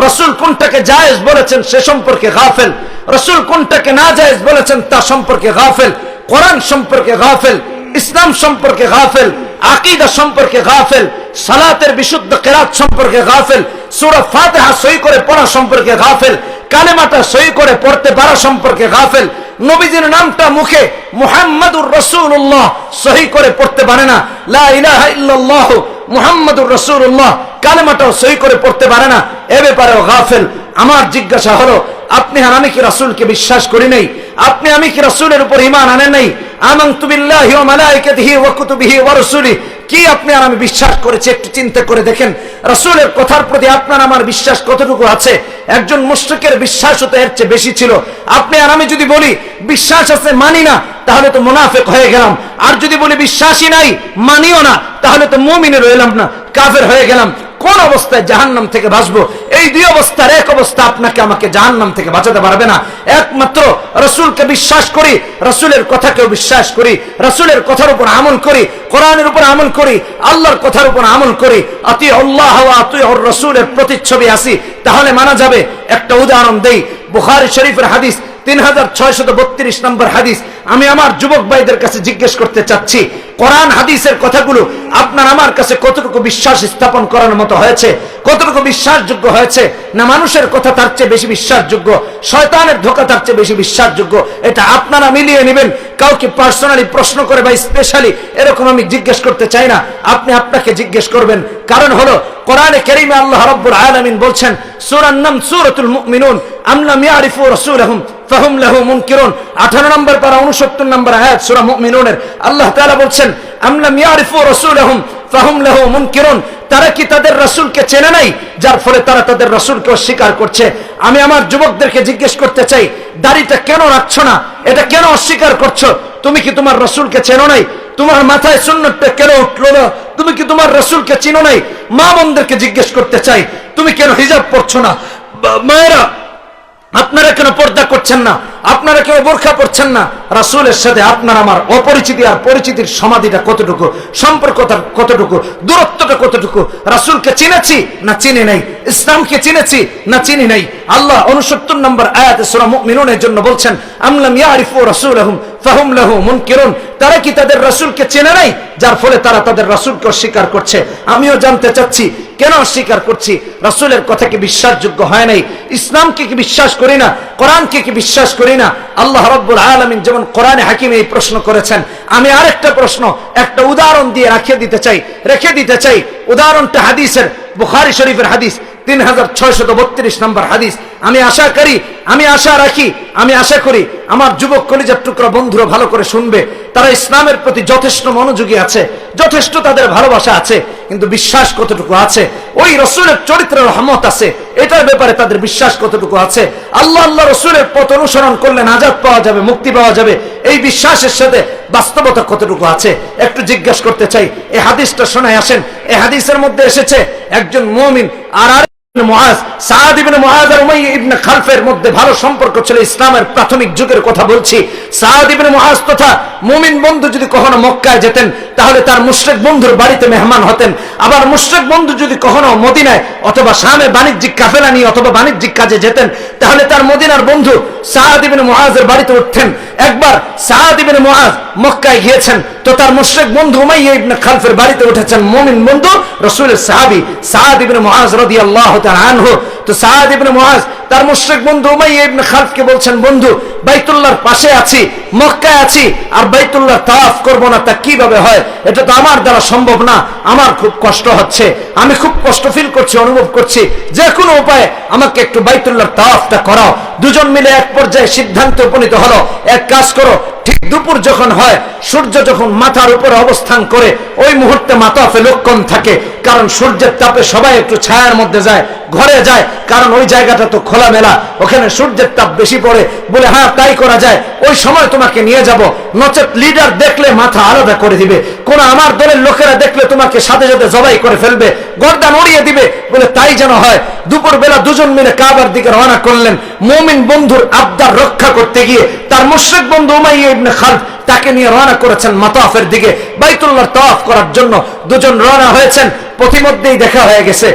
রাসূল কোনটাকে জায়েজ বলেছেন সে সম্পর্কে গাফেল, রাসূল কোনটাকে নাজায়েজ বলেছেন তা সম্পর্কে গাফেল। কোরআন সম্পর্কে গাফেল, ইসলাম সম্পর্কে গাফেল, আকীদা সম্পর্কে গাফেল, সালাতের বিশুদ্ধ কিরাত সম্পর্কে গাফেল, সূরা ফাতিহা সহি করে পড়া সম্পর্কে গাফেল, কালেমাটা সহি করে পড়তে পারা সম্পর্কে গাফেল, নবীজির নামটা মুখে মুহাম্মাদুর রাসূলুল্লাহ সহি করে পড়তে পারে না, লা ইলাহা ইল্লাল্লাহ মুহাম্মাদুর রাসূলুল্লাহ কালেমাটাও সহি করে পড়তে পারে না, এ ব্যাপারেও গাফেল। আমার জিজ্ঞাসা হলো, আপনি আর আমি কি রাসূলকে বিশ্বাস করি নাই? আপনি আমি কি রাসূলের উপর ঈমান আনেন নাই? আমানতু বিল্লাহি ওয়া মালাইকাতিহি ওয়া কুতুবিহি ওয়া রাসূলিহি, কি আপনি আর আমি বিশ্বাস করেছি? একটু চিন্তা করে দেখেন, রাসূলের কথার প্রতি আপনার আমার বিশ্বাস কতটুকু আছে? একজন মুশরিকের বিশ্বাস তো এর চেয়ে বেশি ছিল। আপনি আর আমি যদি বলি বিশ্বাস আছে মানি না, তাহলে তো মুনাফিক হয়ে গেলাম। আর যদি বলি বিশ্বাসই নাই মানিও না, তাহলে তো মুমিনে রইলাম না, কাফের হয়ে গেলাম। কোন অবস্থায় জাহান্নাম থেকে বাঁচবো? এই দুই অবস্থার এক অবস্থা আপনাকে আমাকে জাহান্নাম থেকে বাঁচাতে পারবে না। একমাত্র রাসূলকে বিশ্বাস করি, রাসূলের কথাকেও বিশ্বাস করি, রাসূলের কথার উপর আমল করি, কোরআনের উপর আমল করি, আল্লাহর কথার উপর আমল করি, আতিউল্লাহ ওয়া আতিউর রাসূলের প্রতিচ্ছবি আসি, তাহলে মানা যাবে। একটা উদাহরণ দেই, বুখারী শরীফের হাদিস 3632 নম্বর হাদিস। আমি আমার যুবক ভাইদের কাছে জিজ্ঞেস করতে চাচ্ছি, কোরআন হাদিসের কথাগুলো আপনার আমার কাছে কতটুকু বিশ্বাস স্থাপন করার মতো হয়েছে? কতটুকু বিশ্বাসযোগ্য হয়েছে? না মানুষের কথা তার চেয়ে বেশি বিশ্বাসযোগ্য, শয়তানের ধোঁকা তার চেয়ে বেশি বিশ্বাসযোগ্য? এটা আপনারা মিলিয়ে নেবেন। কাউকে পার্সোনালি প্রশ্ন করে বা স্পেশালি এরকম আমি জিজ্ঞেস করতে চাই না, আপনি আপনাকে জিজ্ঞেস করবেন। কারণ হলো কোরআনে কারীমে আল্লাহ রাব্বুল আলামিন বলছেন, সূরার নাম সূরাতুল মুমিনুন, আম লাম ইয়ারিফু রাসূলাহুম ফাহুম লাহু মুনকিরুন। 18 নম্বর পারা 69 নম্বর আয়াত সূরা মুমিনুনের আল্লাহ তাআলা বলছেন, আম লাম ইয়ারিফু রাসূলাহুম ফাহুম লাহু মুনকিরুন, তারা কি তাদের রাসূলকে চেনে নাই, যার ফলে তারা তাদের রাসূলকে অস্বীকার করছে। আমি আমার যুবকদেরকে জিজ্ঞেস করতে চাই, দাড়িটা কেন রাখছো না? এটা কেন অস্বীকার করছো? তুমি কি তোমার রাসূলকে চেনো নাই? তোমার মাথায় সুন্নতটা কেন উঠলো না? তুমি কি তোমার রাসূলকে চিনো নাই? মা বোনদেরকে জিজ্ঞেস করতে চাই, তুমি কেন হিজাব পরছো না? মায়েরা, আপনারা কেন পর্দা করছেন না? আপনারা কেন বোরখা পরছেন না? রাসূলের সাথে আপনার আমার অপরিচিতি আর পরিচিতির সমাধিটা কতটুকু, সম্পর্কটা কতটুকু, দূরত্বটা কতটুকু? রাসূলকে চিনেছি না চিনি নাই? ইসলামকে চিনেছি না চিনি নাই? আল্লাহ 69 নম্বর আয়াতে সূরা মুমিনুনের জন্য বলছেন, আম লাম ইয়ারিফু রাসূলাহুম ফাহুম লাহু মুনকিরুন, তারা কি তাদের রাসূলকে চেনে নাই, যার ফলে তারা তাদের রাসূলকে অস্বীকার করছে। আমিও জানতে চাচ্ছি, কেন অস্বীকার করছি? রাসূলের কথা কি বিশ্বাসযোগ্য হয় নাই? ইসলামকে কি বিশ্বাস করি না? কোরআনকে কি বিশ্বাস করি না? আল্লাহ রাব্বুল আলামিন যেমন কোরআনে হাকিমে এই প্রশ্ন করেছেন, আমি আরেকটা প্রশ্ন একটা উদাহরণ দিয়ে রেখে দিতে চাই। উদাহরণটা হাদিসের, বুখারী শরীফের হাদিস 3632 নম্বর হাদিস। আমি আশা করি আমার যুবক কলিজার টুকরা বন্ধুরা ভালো করে শুনবে। তারা ইসলামের প্রতি যথেষ্ট মনোযোগী আছে, যথেষ্ট তাদের ভালোবাসা আছে, কিন্তু বিশ্বাস কতটুকু আছে? ওই রাসূলের চরিত্রের রহমত আছে, এটার ব্যাপারে তাদের বিশ্বাস কতটুকু আছে? আল্লাহ রাসূলের পথ অনুসরণ করলে নাজাত পাওয়া যাবে, মুক্তি পাওয়া যাবে, এই বিশ্বাসের সাথে বাস্তবতা কতটুকু আছে একটু জিজ্ঞাসা করতে চাই। এই হাদিসটা শোনায় আসেন। এই হাদিসের মধ্যে এসেছে, একজন মুমিন আর মুআজ, সাদ ইবনে মুআজ আর উমাইয়া ইবনে খালফের মধ্যে ভালো সম্পর্ক ছিল। ইসলামের প্রাথমিক যুগের কথা বলছি। সাদ ইবনে মুআজ তথা মুমিন বন্ধু যদি কখনো মক্কায় যেতেন, তাহলে তার মুশরিক বন্ধুর বাড়িতে মেহমান হতেন। আবার মুশরিক বন্ধু যদি কখনো মদিনায় অথবা শামে বাণিজ্যিক কাফেলা নিয়ে অথবা বাণিজ্যিক কাজে যেতেন, তাহলে তার মদিনার বন্ধু সাদ ইবনে মুআজের বাড়িতে উঠতেন। একবার সাদ ইবনে মুআজ মক্কায় গিয়েছেন, তো তার মুশরিক বন্ধু উমাইয়া ইবনে খালফের বাড়িতে উঠেছেন মুমিন বন্ধু রাসূলের সাহাবী সাদ ইবনে মুআজ রাদিয়াল্লাহু তাআলা আনহু। তো সাদ ইবনে মুআজ তার মুশরিক বন্ধু উমাইয়া ইবনে খালফকে বলছেন, বন্ধু, বাইতুল্লাহর পাশে আছি, মক্কায় আছি, আর বাইতুল্লাহ তাওয়াফ করব না, তা কিভাবে হয়? এটা তো আমার দ্বারা সম্ভব না, আমার খুব কষ্ট হচ্ছে, আমি খুব কষ্ট ফিল করছি, অনুভব করছি, যে কোনো উপায়ে আমাকে একটু বাইতুল্লাহর তাওয়াফটা করাও। দুজন মিলে এক পর্যায়ে সিদ্ধান্তে উপনীত হলো, এক কাজ করো, ঠিক দুপুর যখন হয়, সূর্য যখন মাথার উপরে অবস্থান করে, ওই মুহূর্তে মাতাফে লক্ষণ থাকে, কারণ সূর্যের তাপে সবাই একটু ছায়ার মধ্যে যায়, ঘরে যায়, কারণ ওই জায়গাটা তো খোলামেলা, ওখানে সূর্যের তাপ বেশি পড়ে। বলে হ্যাঁ তাই করা যায়, ওই সময় তোমাকে নিয়ে যাব, নচেত লিডার দেখলে মাথা আলাদা করে দিবে, কোন আমার দলের লোকেরা দেখলে তোমাকে সাথে সাথে জবাই করে ফেলবে, গর্দান উড়িয়ে দিবে। বলে তাই যেন হয়। দুপুর বেলা দুজন মিলে কাবার দিকে রওনা করলেন। মুমিন বন্ধুর আবদার রক্ষা করতে গিয়ে তার মুশরিক বন্ধু উমাইয়া ইবনে খালফ তাকে নিয়ে রওনা করেছেন মাতাফের দিকে, বাইতুল্লাহর তাওয়াফ করার জন্য। দুজন রওনা হয়েছেন, পথিমধ্যেই দেখা হয়ে গেছে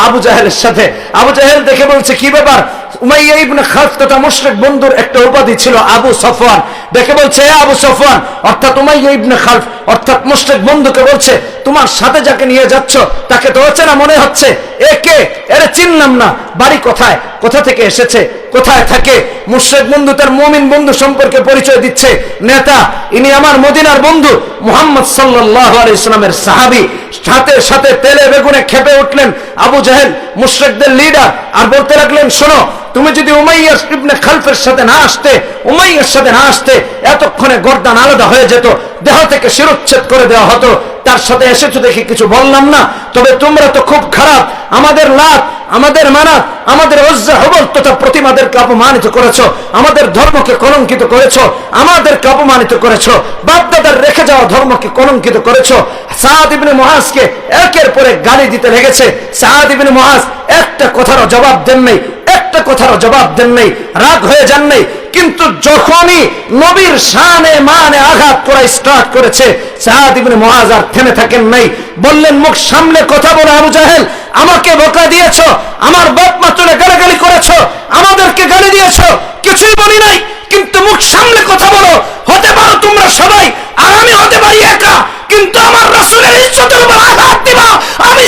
আবু জাহেলের সাথে। আবু জাহেল দেখে বলছে, কি ব্যাপার? উমাইয়া ইবনে খালফ তথা মুশরিক বন্ধুর একটা উপাধি ছিল আবু সফওয়ান। দেখে বলছে এ আবু সুফিয়ান, অর্থাৎ উমাইয়া ইবনে খালফ, অর্থাৎ মুশরিক বন্ধুকে বলছে, তোমার সাথে যাকে নিয়ে যাচ্ছ তাকে তো অচেনা মনে হচ্ছে, এ কে? এরে চিনলাম না, বাড়ি কোথায়, কোথা থেকে এসেছে, কোথায় থাকে? মুশরিক বন্ধু তার মুমিন বন্ধু সম্পর্কে পরিচয় দিচ্ছে, নেতা, ইনি আমার মদিনার বন্ধু মুহাম্মদ সাল্লাল্লাহু আলাইহি ওয়াসাল্লামের সাহাবী। সাথে সাথে তেলে বেগুনে খেপে উঠলেন আবু জাহেল, মুশরিকদের লিডার, আর বলতে লাগলেন, শোনো, তুমি যদি উমাইয়া ইবনে খালফের সাথে না আসতে, উমাইয়ার সাথে না আসতে, এতক্ষণে গর্দান আলাদা হয়ে যেত, দেহ থেকে শিরোচ্ছেদ করে দেওয়া হতো। তার সাথে এসেছো দেখে কিছু বললাম না, তবে তোমরা তো খুব খারাপ, আমাদের লাত, আমাদের মানাত, আমাদের উজ্জা হুবল তথা প্রতিমাদেরকে অপমানিত করেছো, আমাদের ধর্মকে কলঙ্কিত করেছো, আমাদেরকে অপমানিত করেছো, বাপদাদার রেখে যাওয়া ধর্মকে কলঙ্কিত করেছো। সাদ ইবনে মুআজকে একের পর এক গালি দিতে লেগেছে। সাদ ইবনে মুআজ একটা কথারও জবাব দেন নাই, একটা কথারও জবাব দেন নাই, রাগ হয়ে যান নাই। কিন্তু যখনই নবীর শানে মানে আঘাত করা স্টার্ট করেছে, সাদ ইবনে মুআজ আর থেমে থাকেন নাই। বললেন, মুখ সামলে কথা বলো আবু জাহেল, আমাকে বোকা দিয়েছো, আমার বাপ মা তুলে গালাগালি করেছো, আমাদেরকে গালি দিয়েছো, কিছুই বলি নাই, কিন্তু মুখ সামলে কথা বলো। হতে পারো তোমরা সবাই, আর আমি হতে পারি একা, কিন্তু আমার রাসূলের ইজ্জতের উপর আঘাত দিবা, আমি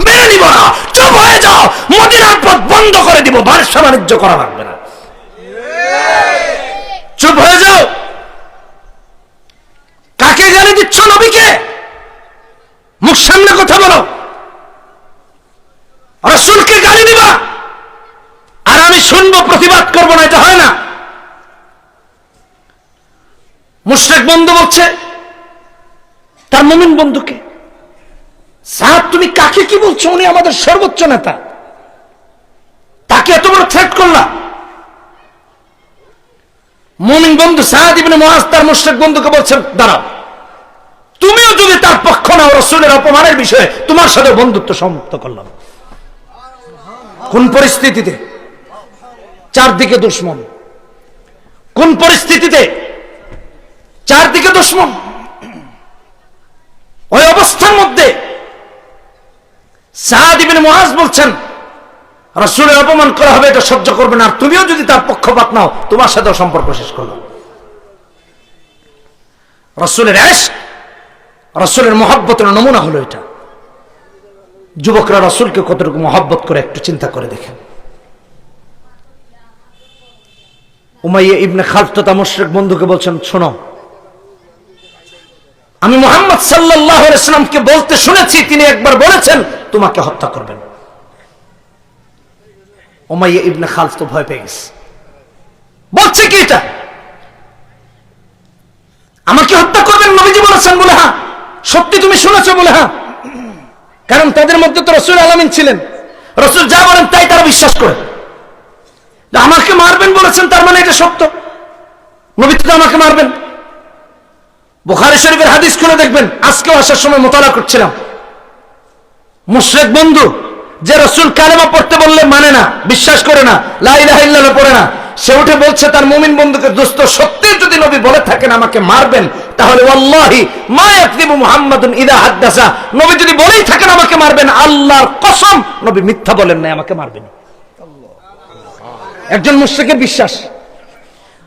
মেনে নিব না। চুপ হয়ে যাও, মদিনার পথ বন্ধ করে দিব, ব্যবসা বাণিজ্য করা লাগবে না, চুপ হয়ে যাও। কাকে গালি দিচ্ছ? নবীকে। মুখ সামনে কথা বলো, রাসূলকে গালি দিবা আর আমি শুনবো, প্রতিবাদ করবো না, এটা হয় না। মুশরিক বন্ধু বলছে তার মুমিন বন্ধুকে, সাদ তুমি কাকে কি বলছো? উনি আমাদের সর্বোচ্চ নেতা, তাকে এত বড় থ্রেট করলা? মুমিন বন্ধু সাদ ইবনে মুআজ তার মুশরিক বন্ধুকে বলছেন, দাঁড়াও, তুমিও যদি তার পক্ষ নাও, রাসূলের অপমানের বিষয়ে তোমার সাথে বন্ধুত্ব সমাপ্ত করলাম। কোন পরিস্থিতিতে? চারদিকে দুশমন, কোন পরিস্থিতিতে? চারদিকে দুশমন। ওই অবস্থার মধ্যে সাদ ইবনে মুআজ বলছেন, রাসূলের অপমান করা হবে, এটা সহ্য করবে না, আর তুমিও যদি তার পক্ষপাত নাও, তোমার সাথেও সম্পর্ক শেষ করলাম। রাসূলের ইশক, রাসূলের মহব্বতের নমুনা হলো এটা। যুবকরা রাসূলকে কতটুকু মহব্বত করে একটু চিন্তা করে দেখেন। উমাইয়া ইবনে খালফ তথা মুশরিক বন্ধুকে বলছেন, শোনো, আমি মুহাম্মদ সাল্লাল্লাহু আলাইহি ওয়াসাল্লামকে বলতে শুনেছি, তিনি একবার বলেছেন তোমাকে হত্যা করবেন। উমাইয়া ইবনে খালফ তো ভয় পেয়ে গেছে, বলছে কি এটা? আমাকে হত্যা করবেন নবীজি বলেছেন? বলে হ্যাঁ। সত্যি তুমি শুনেছো? বলে হ্যাঁ। কারণ তাদের মধ্যে তো রাসূল আলামিন ছিলেন, রাসূল যা বলেন তাই তারা বিশ্বাস করে। আমাকে মারবেন বলেছেন, তার মানে এটা সত্য, নবী তো আমাকে মারবেন। বুখারী শরীফের হাদিস খুলে দেখবেন, আজকেও আসার সময় মোতালা করছিলাম। মুশরিক বন্ধু যে রাসূল কালেমা পড়তে বললে মানে না, বিশ্বাস করে না, লা ইলাহা ইল্লাল্লাহ পড়ে না, সে উঠে বলছে তার মুমিন বন্ধুকে, দোস্ত সত্যি যদি নবী বলে থাকেন আমাকে মারবেন, তাহলে ওয়াল্লাহি মা ইয়াকযিবু মুহাম্মাদুন ইযা হাদাসা, নবী যদি বলেই থাকেন আমাকে মারবেন, আল্লাহর কসম নবী মিথ্যা বলেন না, আমাকে মারবেন। একজন মুশরিকের বিশ্বাস,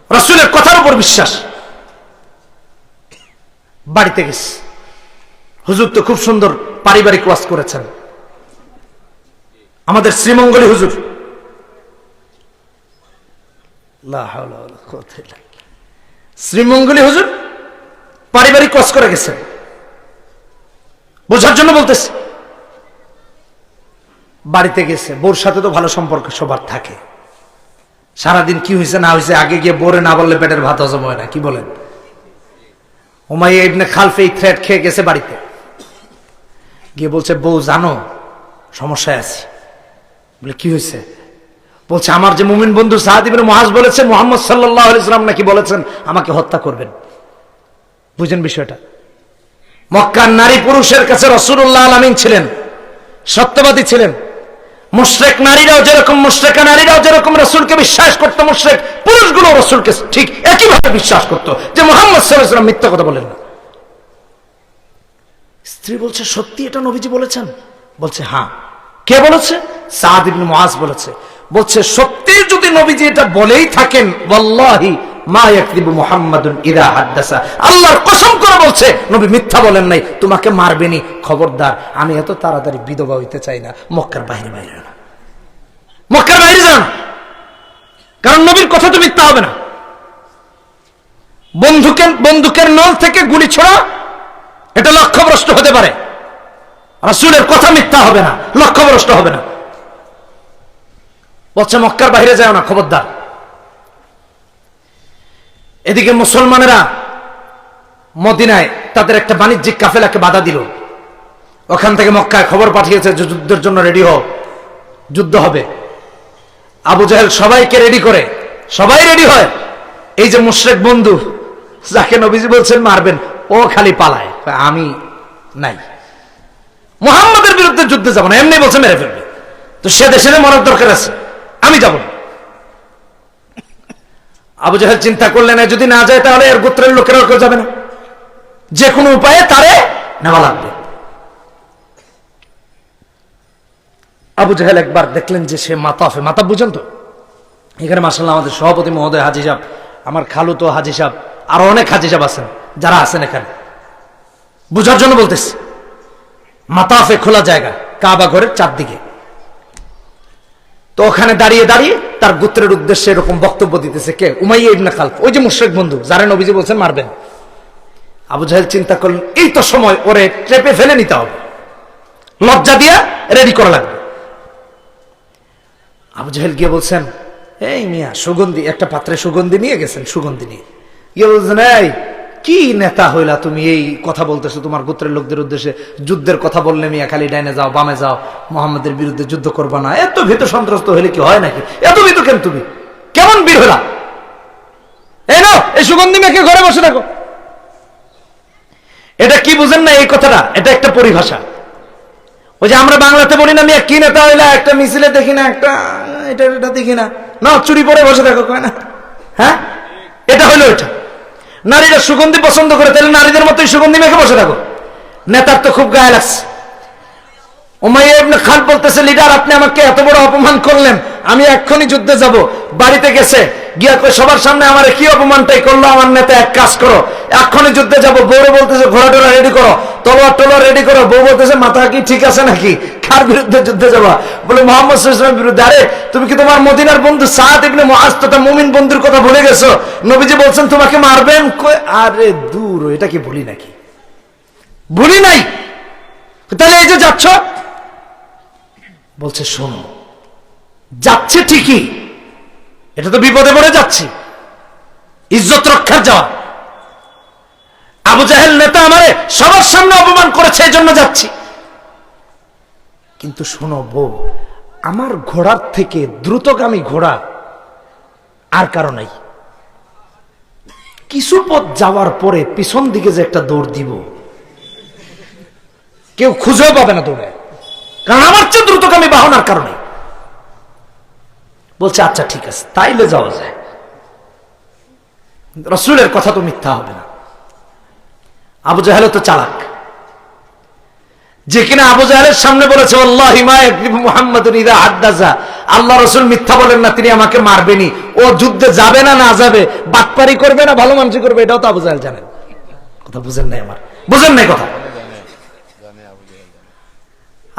রাসূলের কথার উপর বিশ্বাস। বাড়িতে গেছে, হুজুর তো খুব সুন্দর পারিবারিক ওয়াজ করেছেন, আমাদের শ্রীমঙ্গলী হুজুর, শ্রীমঙ্গলী হুজুর পারিবারিক ওয়াজ করে গেছেন, বোঝার জন্য বলতেছে। বাড়িতে গেছে, বোর সাথে তো ভালো সম্পর্ক সবার থাকে, সারাদিন কি হয়েছে না হয়েছে আগে গিয়ে বোরে না বললে পেটের ভাত হজম হয় না, কি বলেন? উমাইয়া ইবনে খালফ এই থ্রেট খেয়ে গেছে, বাড়িতে গিয়ে বলছে, বউ জানো সমস্যায় আছি। বলে কি হয়েছে? বলছে, আমার যে মুমিন বন্ধু সাদ ইবনে মুআজ বলেছে মুহাম্মদ সাল্লাল্লাহু আলাইহি ওয়াসাল্লাম নাকি বলেছেন আমাকে হত্যা করবেন। বুঝেন বিষয়টা? মক্কার নারী পুরুষের কাছে রাসূলুল্লাহ আলামিন ছিলেন, সত্যবাদী ছিলেন। মুশরিক নারীরাও যেরকম, মুশরিকা নারীরাও যেরকম রাসূলকে বিশ্বাস করত, মুশরিক পুরুষগুলো রাসূলকে ঠিক একইভাবে বিশ্বাস করত যে মুহাম্মদ সাল্লাল্লাহু আলাইহি ওয়াসাল্লাম মিথ্যা কথা বলেন না। স্ত্রী বলছে, সত্যি এটা নবীজি বলেছেন? বলছে হ্যাঁ। কে বলেছে? সাদ ইবনে মুআজ বলেছে। বলছে সত্যি যদি নবীজি এটা বলেই থাকেন, ওয়াল্লাহি মা ইয়াকযিবু মুহাম্মাদুন ইযা হাদাসা, আল্লাহর কসম করে বলছে নবী মিথ্যা বলেন নাই, তোমাকে মারবেনি। খবরদার, আমি এত তাড়াতাড়ি বিধবা হইতে চাই না। মক্কার বাইরে বাইরে না, মক্কার বাইরে যান, কারণ নবীর কথা তো মিথ্যা হবে না। বন্দুকের নল থেকে গুলি ছোড়া এটা লক্ষ্যভ্রষ্ট হতে পারে, রাসূলের কথা মিথ্যা হবে না, লক্ষ্যভ্রষ্ট হবে না। বলছে মক্কার বাইরে যাও না, খবরদার। এদিকে মুসলমানেরা মদিনায় তাদের একটা বাণিজ্যিক কাফেলাকে বাধা দিল। ওখান থেকে মক্কায় খবর পাঠিয়েছে যে যুদ্ধের জন্য রেডি হও, যুদ্ধ হবে। আবু জাহেল সবাইকে রেডি করে, সবাই রেডি হয়। এই যে মুশরিক বন্ধু যাকে নবীজি বলছেন মারবেন, ও খালি পালায়, আমি নাই, মুহাম্মাদের বিরুদ্ধে যুদ্ধে যাব না, এমনি বলছে মেরে ফেলবে। তো সে দেশে মরার দরকার আছে, আমি যাব না। আবু জাহেল চিন্তা করলেন যদি না যায় তাহলে এর গোত্রের লোকেরা কেউ যাবে না, যে কোনো উপায়ে তারে নেওয়া লাগবে। আবু জাহেল একবার দেখলেন যে সে মাতাফে, মাতাব বুঝেন তো, এখানে মাশাআল্লাহ আমাদের সভাপতি মহোদয় হাজী সাহেব, আমার খালু তো হাজী সাহেব, আরো অনেক হাজী সাহেব আছেন যারা আছেন এখানে, বুঝার জন্য বলতেছি। মাতাফে খোলা জায়গা, কাবা ঘরের চারদিকে। তো ওখানে দাঁড়িয়ে দাঁড়িয়ে তার গোত্রের উদ্দেশ্যে এরকম বক্তব্য দিতেছে কে? উমাইয়া ইবনে খালফ, ওই যে মুশরিক বন্ধু যারা নবীজি বলছেন মারবেন। আবু জাহেল চিন্তা করলেন এই তো সময়, ওরে ট্রেপে ফেলে নিতে হবে, লজ্জা দিয়া রেডি করা লাগবে। আবু জাহেল গিয়ে বলছেন, এই মিয়া সুগন্ধি, একটা পাত্রে সুগন্ধি নিয়ে গেছেন, সুগন্ধি নিয়ে গিয়ে বলছেন, এই কি নেতা হইলা তুমি, এই কথা বলতেছো তোমার গোত্রের লোকদের উদ্দেশ্যে, যুদ্ধের কথা বললে মিয়া খালি ডাইনে যাও বামে যাও, মুহাম্মাদের বিরুদ্ধে যুদ্ধ করবা না, এত ভীত সন্ত্রস্ত হইলে কি হয় নাকি, এত ভীত কেন তুমি, কেমন বীর হলা, এই নাও এই সুগন্ধি মেখে ঘরে বসে থাকো। এটা কি বুঝেন না এই কথাটা? এটা একটা পরিভাষা। ওই যে আমরা বাংলাতে বলি না, মিয়া কি নেতা হইলা, একটা মিছিলে দেখি না, একটা এটা এটা দেখি না, না চুরি পরে বসে থাকো, কয় না, হ্যাঁ এটা হইলো এটা। নারীরা সুগন্ধি পছন্দ করে, তাহলে নারীদের মতোই সুগন্ধি মেখে বসে থাকো। নেতার তো খুব গায়ে লাগছে। উমাইয়া ইবনে খালফ বলতেছে, লিডার আপনি আমাকে এত বড় অপমান করলেন, আমি এক্ষুনি যুদ্ধে যাব। বাড়িতে গেছে, গিয়া কই সবার সামনে আমার কি অপমানটাই করলো আমার নেতা, এক কাজ করো এক্ষুনি যুদ্ধে যাব। বউরে বলতেছে ঘোড়া টোড়া রেডি করো, তলোয়ার টলোয়ার রেডি করো। বউ বলতেছে মাথা কি ঠিক আছে নাকি, কার বিরুদ্ধে যুদ্ধে যাবা? বলে মুহাম্মদ সাল্লাল্লাহু আলাইহি ওয়াসাল্লামের বিরুদ্ধে। আরে তুমি কি তোমার মদিনার বন্ধু সাদ ইবনে মুআজ তথা মুমিন বন্ধুর কথা ভুলে গেছো? নবীজি বলছেন তোমাকে মারবেন। কই আরে দূর, এটা কি ভুলি নাকি? ভুলি নাই। তাহলে এই যে যাচ্ছ, বলছে শোনো, যাচ্ছে ঠিকই, এটা তো বিপদে পড়ে যাচ্ছি, ইজ্জত রক্ষার যাওয়া। আবু জাহেল নেতা আমারে সবার সামনে অপমান করেছে, এই জন্য যাচ্ছি। কিন্তু শোনো বউ, আমার ঘোড়ার থেকে দ্রুতগামী ঘোড়া আর কারো নাই। কিছু পথ যাওয়ার পরে পিছন দিকে যে একটা দৌড় দিব, কেউ খুঁজেও পাবে না দৌড়ে, কারণ আমার চেয়ে দ্রুতগামী বাহনার কারণে। বলছে আচ্ছা ঠিক আছে, তাইলে যাওয়া যায়, রাসূলের কথা তো মিথ্যা হবে না। আবু জাহেল তো চালাক, যে কিনা আবু জাহেলের সামনে বলেছে ওয়াল্লাহি মা ইয়াকযিবু মুহাম্মাদুন ইযা হাদাসা, আল্লাহ রাসূল মিথ্যা বলেন না, তিনি আমাকে মারবেনি। ও যুদ্ধে যাবে না, না যাবে, বাটপারি করবে না ভালো মানুষ করবে, এটাও তো আবু জাহেল জানেন। কথা বুঝেন নাই আমার, বুঝেন নাই কথা।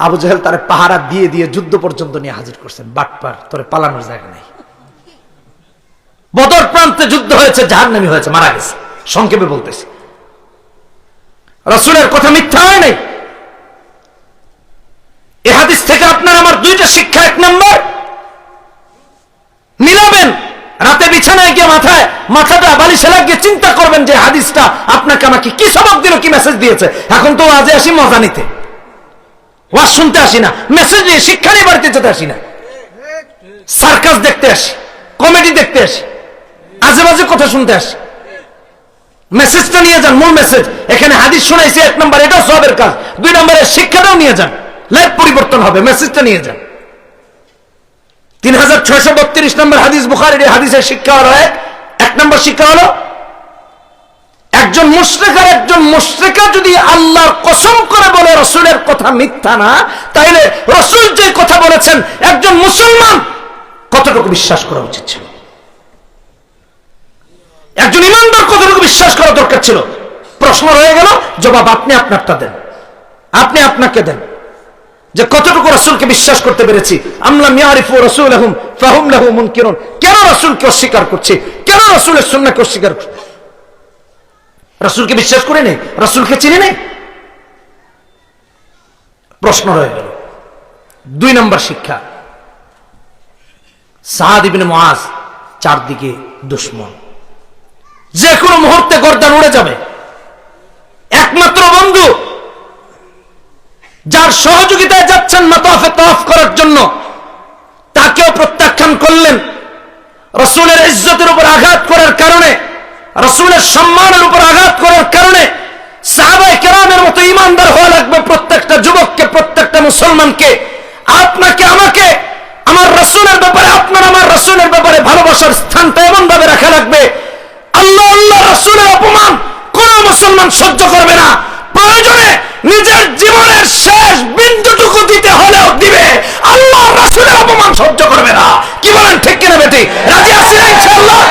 আবু জাহেল তারে পাহারা দিয়ে দিয়ে যুদ্ধ পর্যন্ত নিয়ে হাজির করছেন। বাটপার, তোরে পালানোর জায়গা নাই। বদর প্রান্তে যুদ্ধ হয়েছে, জাহান্নামী হয়েছে, মারা গেছে। সংক্ষেপে বলতেছি, রাসূলের কথা মিথ্যা হয় নাই। এই হাদিস থেকে আপনার আমার দুইটা শিক্ষা। এক নম্বর, মিলাবেন রাতে বিছানায় গিয়ে মাথাটা বালিশে লাগিয়ে চিন্তা করবেন যে হাদিসটা আপনাকে আমাকে কি সবক দিল, কি মেসেজ দিয়েছে। এখন তো আজে আসি মজা নিতে, ওয়াজ শুনতে আসি না, মেসেজ নিয়ে শিক্ষা নিয়ে বাড়িতে যেতে আসি না, সার্কাস দেখতে আসি, কমেডি দেখতে আসি, আজে বাজে কথা শুনতে আসি। মেসেজটা নিয়ে যান, মূল মেসেজ। এখানে হাদিস শোনাইছি, এক নম্বর এটাও সবের কাজ। দুই নম্বরের শিক্ষাটাও নিয়ে যান, লাইফ পরিবর্তন হবে, মেসেজটা নিয়ে যান। 3632 নম্বর হাদিস, বুখারীর এই হাদিসের শিক্ষা হলো এক নম্বর শিক্ষা হলো, একজন মুশরিক আর একজন মুশরিকা যদি আল্লাহর কসম করে বলে রাসূলের কথা মিথ্যা না, তাইলে রাসূল যে কথা বলেছেন একজন মুসলমান কতটুকু বিশ্বাস করা উচিত ছিল? একজন ইমানদার কতটুকু বিশ্বাস করা দরকার ছিল? প্রশ্ন রয়ে গেল, জবাব আপনি আপনারটা দেন, আপনি আপনাকে দেন, যে কতটুকু রাসূলকে বিশ্বাস করতে পেরেছি। আমলাম ইয়ারিফু রাসূলাহুম ফাহুম লাহু মুনকিরুন, কেন রাসূলকে অস্বীকার করছি, কেন রাসূলের সুন্নাহকে অস্বীকার করছি? রাসূলকে বিশ্বাস করে নেই, রাসূলকে চিনি নেই? প্রশ্ন রয়ে গেল। 2 নম্বর শিক্ষা, সাদ ইবনে মুআজ চারদিকে দুশমন, যে কোনো মুহূর্তে গর্দান উড়ে যাবে। একমাত্র বন্ধু যার সহযোগিতায় যাচ্ছেন মাতাফে তাওয়াফ করার জন্য, তাকেও প্রত্যাখ্যান করলেন। রাসূলের ইজ্জতের উপর আঘাত করার কারণে, রাসূলের সম্মানের উপর আঘাত করার কারণে সাহাবায়ে কেরামের মতো ঈমানদার হওয়া লাগবে প্রত্যেকটা যুবককে, প্রত্যেকটা মুসলমানকে। আপনাকে আমাকে আমার রাসূলের ব্যাপারে, আপনার আমার রাসূলের ব্যাপারে ভালোবাসার স্থানটা এমন ভাবে রাখা লাগবে, আল্লাহ আল্লাহ রাসূলের অপমান কোন মুসলমান সহ্য করবে না। প্রয়োজনে নিজের জীবনের শেষ বিন্দুটুকু দিতে হলেও দিবে, আল্লাহ রাসূলের অপমান সহ্য করবে না। কি বলেন, ঠিক কিনা বেটি? রাজি আছি না ইনশাআল্লাহ?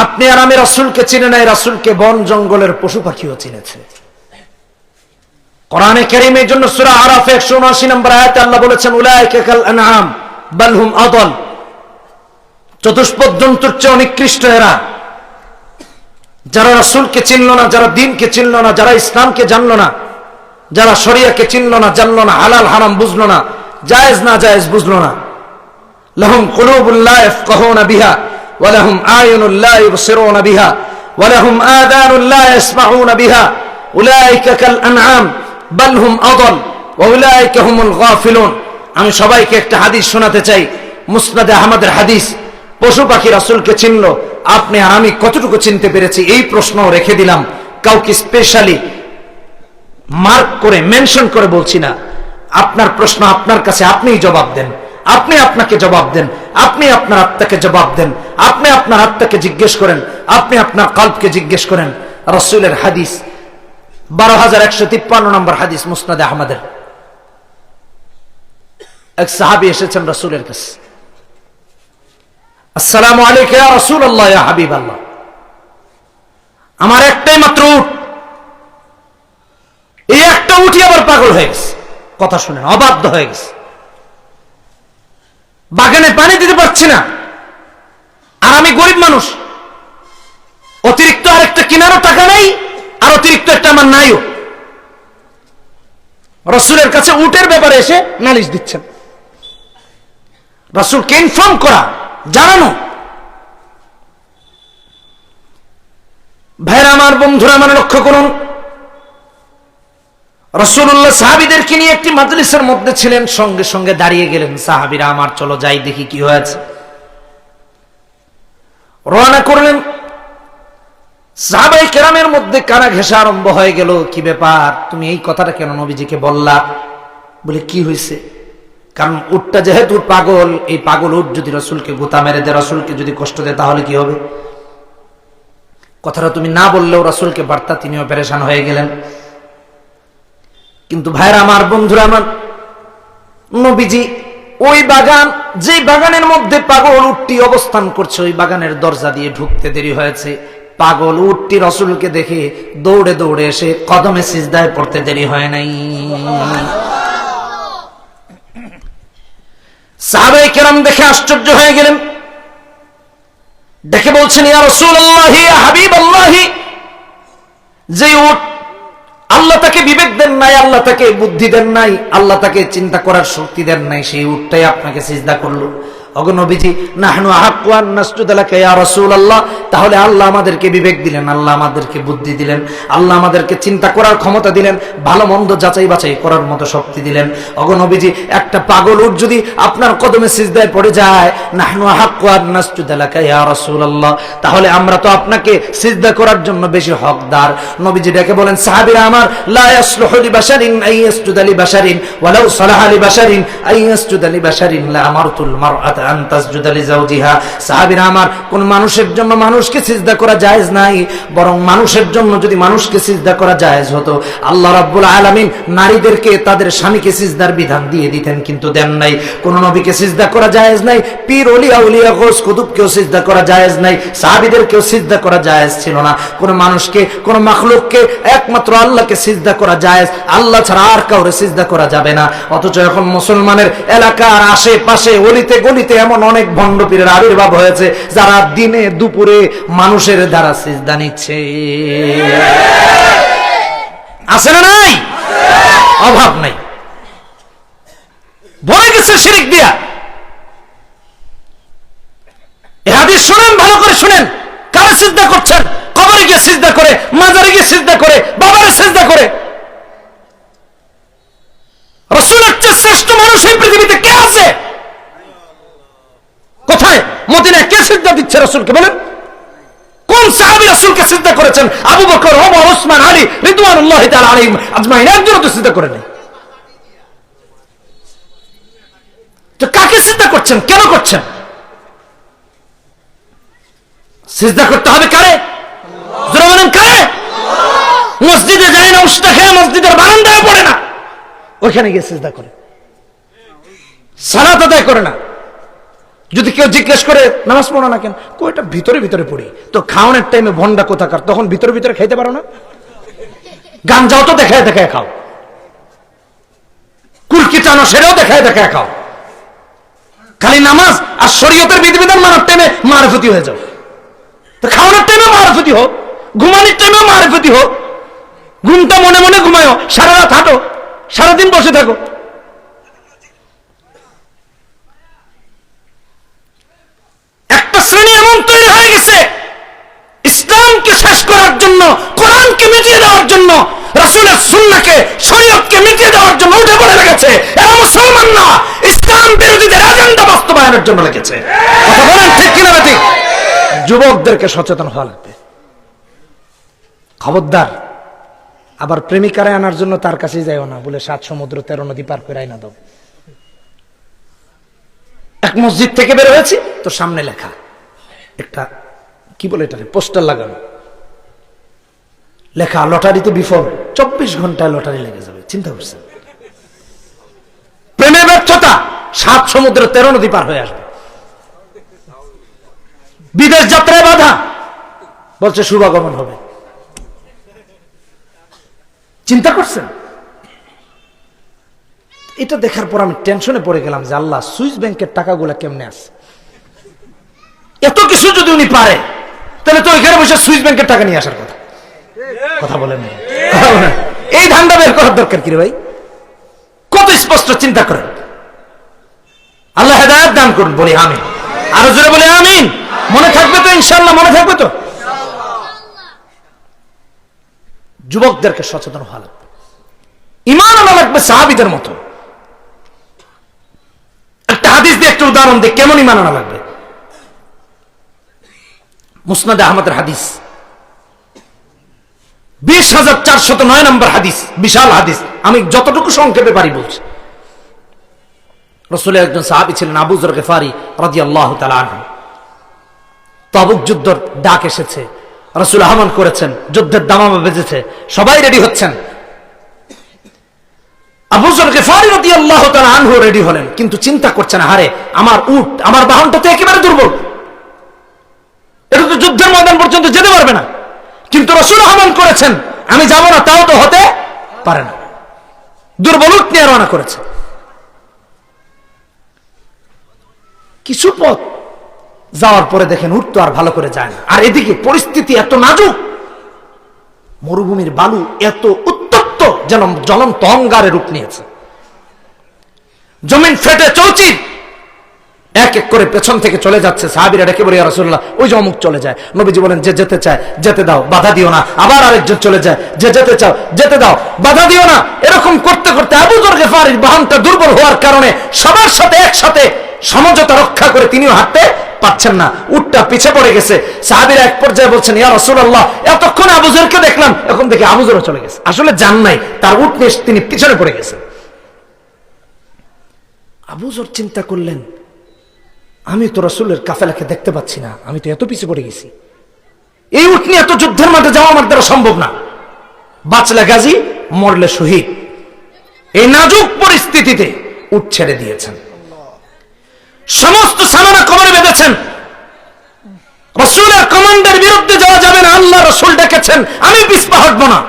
আপনি আর আমি রাসূলকে চিনে নাই, রাসূলকে বন জঙ্গলের পশু পাখিও চিনেছে। কোরআনে কারীমের জন্য সূরা আরাফে 179 নম্বর আয়াতে আল্লাহ বলেছেন, উলাইকা কাল আনআম বাল হুম আদাল, চতুষ্পদ জন্তুর চেয়ে নিকৃষ্ট এরা, যারা রাসূলকে চিনল না, যারা দ্বীনকে চিনল না, যারা ইসলামকে জানল না, যারা শরিয়াকে চিনল না, জানল না, হালাল হারাম বুঝলো না, জায়েজ না জায়েজ বুঝলো না। লাহুম কুলুবুল লা ইয়াফকাহুনা বিহা ওয়া লাহুম আয়ুনুল লা ইবসিরুনা বিহা ওয়া লাহুম আযানুল লা ইয়াসমাউনা বিহা উলাইকা কাল আনআম বাল হুম আদাল ওয়া উলাইকা হুমুল গাফিলুন। আমি সবাইকে একটা হাদিস শোনাতে চাই, মুসনাদে আহমদের হাদিস। পশু পাখি রাসূলকে চিনল, আপনি আর আমি কতটুকু চিনতে পেরেছি? এই প্রশ্ন রেখে দিলাম, কাউকে স্পেশালি মার্ক করে মেনশন করে বলছি না। আপনার প্রশ্ন আপনার কাছে, আপনিই জবাব দেন, আপনি আপনাকে জবাব দেন, আপনি আপনার আত্মাকে জবাব দেন, আপনি আপনার আত্মাকে জিজ্ঞেস করেন, আপনি আপনার কলবকে জিজ্ঞেস করেন। রাসূলের হাদিস 12153 নম্বর হাদিস মুসনাদে আহমদের। এক সাহাবী এসেছেন রাসূলের কাছে, আসসালামু আলাইকা ইয়া রাসূলুল্লাহ ইয়া হাবিবাল্লাহ, আমার একটাই মাত্র উট, এই একটা উঠই আবার পাগল হয়ে গেছে, কথা শুনেন, অবাধ্য হয়ে গেছে, বাগানে পানি দিতে পারছি না, আর আমি গরিব মানুষ, অতিরিক্ত আরেকটা কেনারও টাকা নাই, আর অতিরিক্ত একটা আমার নাইও। রাসূলের কাছে উটের ব্যাপারে এসে নালিশ দিচ্ছেন। রাসূলকে ইনফর্ম করা, জানানো। ভাইরা আমার, বন্ধুরা আমার, লক্ষ্য করুন, রাসূলুল্লাহ সাহাবীদেরকে নিয়ে একটি মাজলিসের মধ্যে ছিলেন, সঙ্গে সঙ্গে দাঁড়িয়ে গেলেন সাহাবীরা, আমার চলো যাই দেখি কি হয়েছে। রওনা করলেন। সাহাবায়ে কেরামের মধ্যে কানা ঘেঁষা আরম্ভ হয়ে গেল, কি ব্যাপার, তুমি এই কথাটা কেন নবীজিকে বললা? বলে কি হয়েছে? কারণ উটটা যেহেতু পাগল, এই পাগল উট যদি রাসূলকে গোতা মেরে দেয়, রাসূলকে যদি কষ্ট দেয়, তাহলে কি হবে? কথাটা তুমি না বললেও রাসূলকে বার্তা, তিনিও পেরেশান হয়ে গেলেন। কিন্তু ভাইরা আমার, বন্ধুরা আমার, নবীজি ওই বাগান, যে বাগানের মধ্যে পাগল উটটি অবস্থান করছে, ওই বাগানের দরজা দিয়ে ঢুকতে দেরি হয়েছে। পাগল উটটি রাসূলকে দেখে দৌড়ে দৌড়ে এসে কদমে সিজদায় পড়তে দেরি হয় নাই। সাহাবায়ে কেরাম দেখে আশ্চর্য হয়ে গেলেন, দেখে বলছেন, ইয়া রাসূলুল্লাহ ইয়া হাবিবাল্লাহ, যে উট আল্লাহ তাকে বিবেক দেন নাই, আল্লাহ তাকে বুদ্ধি দেন নাই, আল্লাহ তাকে চিন্তা করার শক্তি দেন নাই, সেই উটটাই আপনাকে সিজদা করলো। ওগো নবীজি, নাহনু আহাক্কু আন নাসজুদা লাকা ইয়া রাসূলুল্লাহ, তাহলে আল্লাহ আমাদেরকে বিবেক দিলেন, আল্লাহ আমাদেরকে বুদ্ধি দিলেন, আল্লাহ আমাদেরকে চিন্তা করার ক্ষমতা দিলেন, ভালো মন্দ যাচাই বাছাই করার মতো শক্তি দিলেন। ওগো নবীজি, একটা পাগল উট যদি আপনার কদমে সিজদায় পড়ে যায়, নাহনু আহাক্কু আন নাসজুদা লাকা ইয়া রাসূলুল্লাহ, তাহলে আমরা তো আপনাকে সিজদা করার জন্য বেশি হকদার। নবীজি ডেকে বলেন, সাহাবীরা আমার, লা ইয়াসলুহু লিবাশারিন আন ইয়াসজুদা লিবাশারিন ওয়ালাউ সালাহা লিবাশারিন আন ইয়াসজুদা লিবাশারিন লা আমারতুল মারআতা আন তাসজুদা লিজাওজিহা। সাহাবীরা আমার, কোন মানুষের জন্য মানুষকে সিজদা করা জায়েজ নাই, বরং মানুষের জন্য যদি মানুষকে সিজদা করা জায়েজ হতো, আল্লাহ রাব্বুল আলামিন নারীদেরকে তাদের স্বামীকে সিজদার বিধান দিয়ে দিতেন, কিন্তু দেন নাই। কোন নবীকে সিজদা করা জায়েজ নাই, পীর ওলি আউলিয়া গৌস কুতুবকেও সিজদা করা জায়েজ নাই, সাহাবীদেরকেও সিজদা করা জায়েজ ছিল না। কোন মানুষকে, কোন মাখলুককে, একমাত্র আল্লাহকে সিজদা করা জায়েজ, আল্লাহ ছাড়া আর কাউরে সিজদা করা যাবে না। অথচ এখন মুসলমানের এলাকার আশেপাশে অলিতে গলিতে এমন অনেক ভণ্ড পীরের আবির্ভাব হয়েছে, যারা দিনে দুপুরে মানুষের দ্বারা সিজদা নিচ্ছে। আছে না নাই? অভাব নাই, ভরে গেছে শিরক দিয়া। এই হাদিস শুনেন, ভালো করে শুনেন। কারা সিজদা করছেন? কবরে গিয়ে সিজদা করে, মাজারে গিয়ে সিজদা করে, বাবারে সিজদা করে। রাসূলের চেয়ে শ্রেষ্ঠ মানুষ এই পৃথিবীতে কে আছে? কোথায়? মদিনায় কে সিজদা দিচ্ছে রাসূলকে? বলেন, কোন সাহাবী রাসূলকে সিজদা করেছেন? আবু বকর, ওমর, ওসমান, আলী রিদওয়ানুল্লাহি তাআলা আলাইহিম আজমাইন একজনও তো সিজদা করেনি। তো কাকে সিজদা করছেন? কেন করছেন? সিজদা করতে হবে কারে? জোরে বলেন, কারে? মসজিদে যায় না, উষ্টা খেয়ে মসজিদের বারান্দায় পড়ে না, ওইখানে গিয়ে সিজদা করে, সালাত আদায় করে না। যদি কেউ জিজ্ঞেস করে নামাজ পড়ো না কেন, কয়টা ভিতরে ভিতরে পড়ি। তো খাওয়ানোর টাইমে ভন্ডা কোথাকার, তখন ভিতরে ভিতরে খাইতে পারো না? গাঞ্জাও তো দেখায় দেখায় খাও, কুলকি টানো সেটাও দেখায় দেখায় খাও। খালি নামাজ আর শরীয়তের বিধিবিধান মানার টাইমে মারফতি হয়ে যাও। তো খাওয়ানোর টাইমে মারফতি হোক, ঘুমানোর টাইমে মারফতি হোক। ঘুমটা মনে মনে ঘুমায়ো, সারা রাত হাঁটো, সারাদিন বসে থাকো। একটা শ্রেণী এমন তৈরি হয়ে গেছে, ইসলামকে শেষ করার জন্য, কোরআনকে মিটিয়ে দেওয়ার জন্য, রাসূলের সুন্নাহকে, শরীয়তকে মিটিয়ে দেওয়ার জন্য উঠে পড়ে লেগেছে। এরা মুসলমান না, ইসলাম বিরোধীদের এজেন্ডা বাস্তবায়নের জন্য লেগেছে। কথা বলেন ঠিক কিনা ঠিক? যুবকদেরকে সচেতন হওয়া লাগবে। খবরদার, আবার প্রেমিকারে আনার জন্য তার কাছে যাইও না, বলে 7 সমুদ্র 13 নদী পার করে আইনা দাও। এক মসজিদ থেকে বের হয়েছি, তো সামনে লেখা একটা, কি বলে এটা, পোস্টার লাগানো, লেখা লটারিতে বিফল, 24 ঘন্টায় লটারি লেগে যাবে। চিন্তা করছেন? প্রেমে ব্যর্থতা, 7 সমুদ্র 13 নদী পার হয়ে আসবে। বিদেশ যাত্রায় বাধা, বলছে শুভাগমন হবে। চিন্তা করছেন? এটা দেখার পর আমি টেনশনে পড়ে গেলাম যে আল্লাহ, সুইস ব্যাংকের টাকাগুলা কেমনে আছে? এত কিছু যদি উনি পারে, তাহলে তো এখানে বসে সুইস ব্যাংকের টাকা নিয়ে আসার কথা। কথা বলেন, এই ধান্দা বের করার দরকার কি রে ভাই? কত স্পষ্ট চিন্তা করেন। আল্লাহ হেদায়েত দান করুন, বলি আমিন। আরো জোরে বলি আমিন। মনে থাকবে তো ইনশাআল্লাহ? মনে থাকবে তো? যুবকদেরকে সচেতন হওয়া লাগবে, ঈমান আনা লাগবে সাহাবীদের মতো। একটা হাদিস দিয়ে একটা উদাহরণ দিই, কেমন ঈমান আনা লাগবে। মুসনাদে আহমদের হাদিস, 20,409 নম্বর হাদিস, বিশাল হাদিস। আমি যতটুকু সংক্ষেপে পারি বলছি। রাসূলের একজন সাহাবী ছিলেন আবু যর গিফারি রাদিয়াল্লাহু তাআলা আনহু। তাবুক যুদ্ধের ডাক এসেছে, রাসূল আহ্বান করেছেন, যুদ্ধের দামামা বেজেছে, সবাই রেডি হচ্ছেন। আবু যর গিফারি রাদিয়াল্লাহু তাআলা আনহু রেডি হলেন, কিন্তু চিন্তা করছেন, হারে আমার উট, আমার বাহনটা তো একেবারে দুর্বল, এটা তো যুদ্ধের ময়দান পর্যন্ত যেতে পারবে না। কিন্তু রাসূল আহ্বান করেছেন, আমি যাব না, তাও তো হতে পারে না। দুর্বল উট নিয়ে রওনা করেছে। কিছু পথ যাওয়ার পরে দেখেন উট তো আর ভালো করে যায় না। আর এদিকে পরিস্থিতি এত নাজুক, মরুভূমির বালু এত উত্তপ্ত, যেন জ্বলন্ত অঙ্গারে রূপ নিয়েছে। জমিন ফেটে চৌচির, এক এক করে পেছন থেকে চলে যাচ্ছে, সাহাবীরা ডেকে বলে, ইয়া রাসূলুল্লাহ, ওই যে অমুক চলে যায়। নবীজি বলেন, যে যেতে চায় যেতে দাও, বাধা দিও না। আবার আরেকজন চলে যায়, যে যেতে চাও যেতে দাও, বাধা দিও না। এরকম করতে করতে আবু যর গিফারীর বাহনটা দুর্বল হওয়ার কারণে সবার সাথে একসাথে সমঝোতা রক্ষা করে তিনিও হাঁটতে পারছেন না, উটটা পিছে পড়ে গেছে। সাহাবীরা এক পর্যায়ে বলছেন, ইয়া রাসূলুল্লাহ, এতক্ষণ আবু যরকে দেখলাম, এখন দেখি আবু যরও চলে গেছে। আসলে যান নাই, তার উট নিয়ে তিনি পিছনে পড়ে গেছেন। আবু যর চিন্তা করলেন, আমি তো রাসূলের কাফেলাকে দেখতে পাচ্ছি না, আমি তো এত পিছিয়ে পড়ে গেছি, এই উট নিয়ে এত যুদ্ধের মাঠে যাওয়া আমার দ্বারা সম্ভব না। বাঁচলে গাজী, মরলে শহীদ। এই নাজুক পরিস্থিতিতে উট ছেড়ে দিয়েছেন, সমস্ত সামানা কোমরে বেঁধেছেন। রাসূলের কমান্ডের বিরুদ্ধে যাওয়া যাবে না, আল্লাহ রাসূল ডেকেছেন, আমি পিছপা হটব না,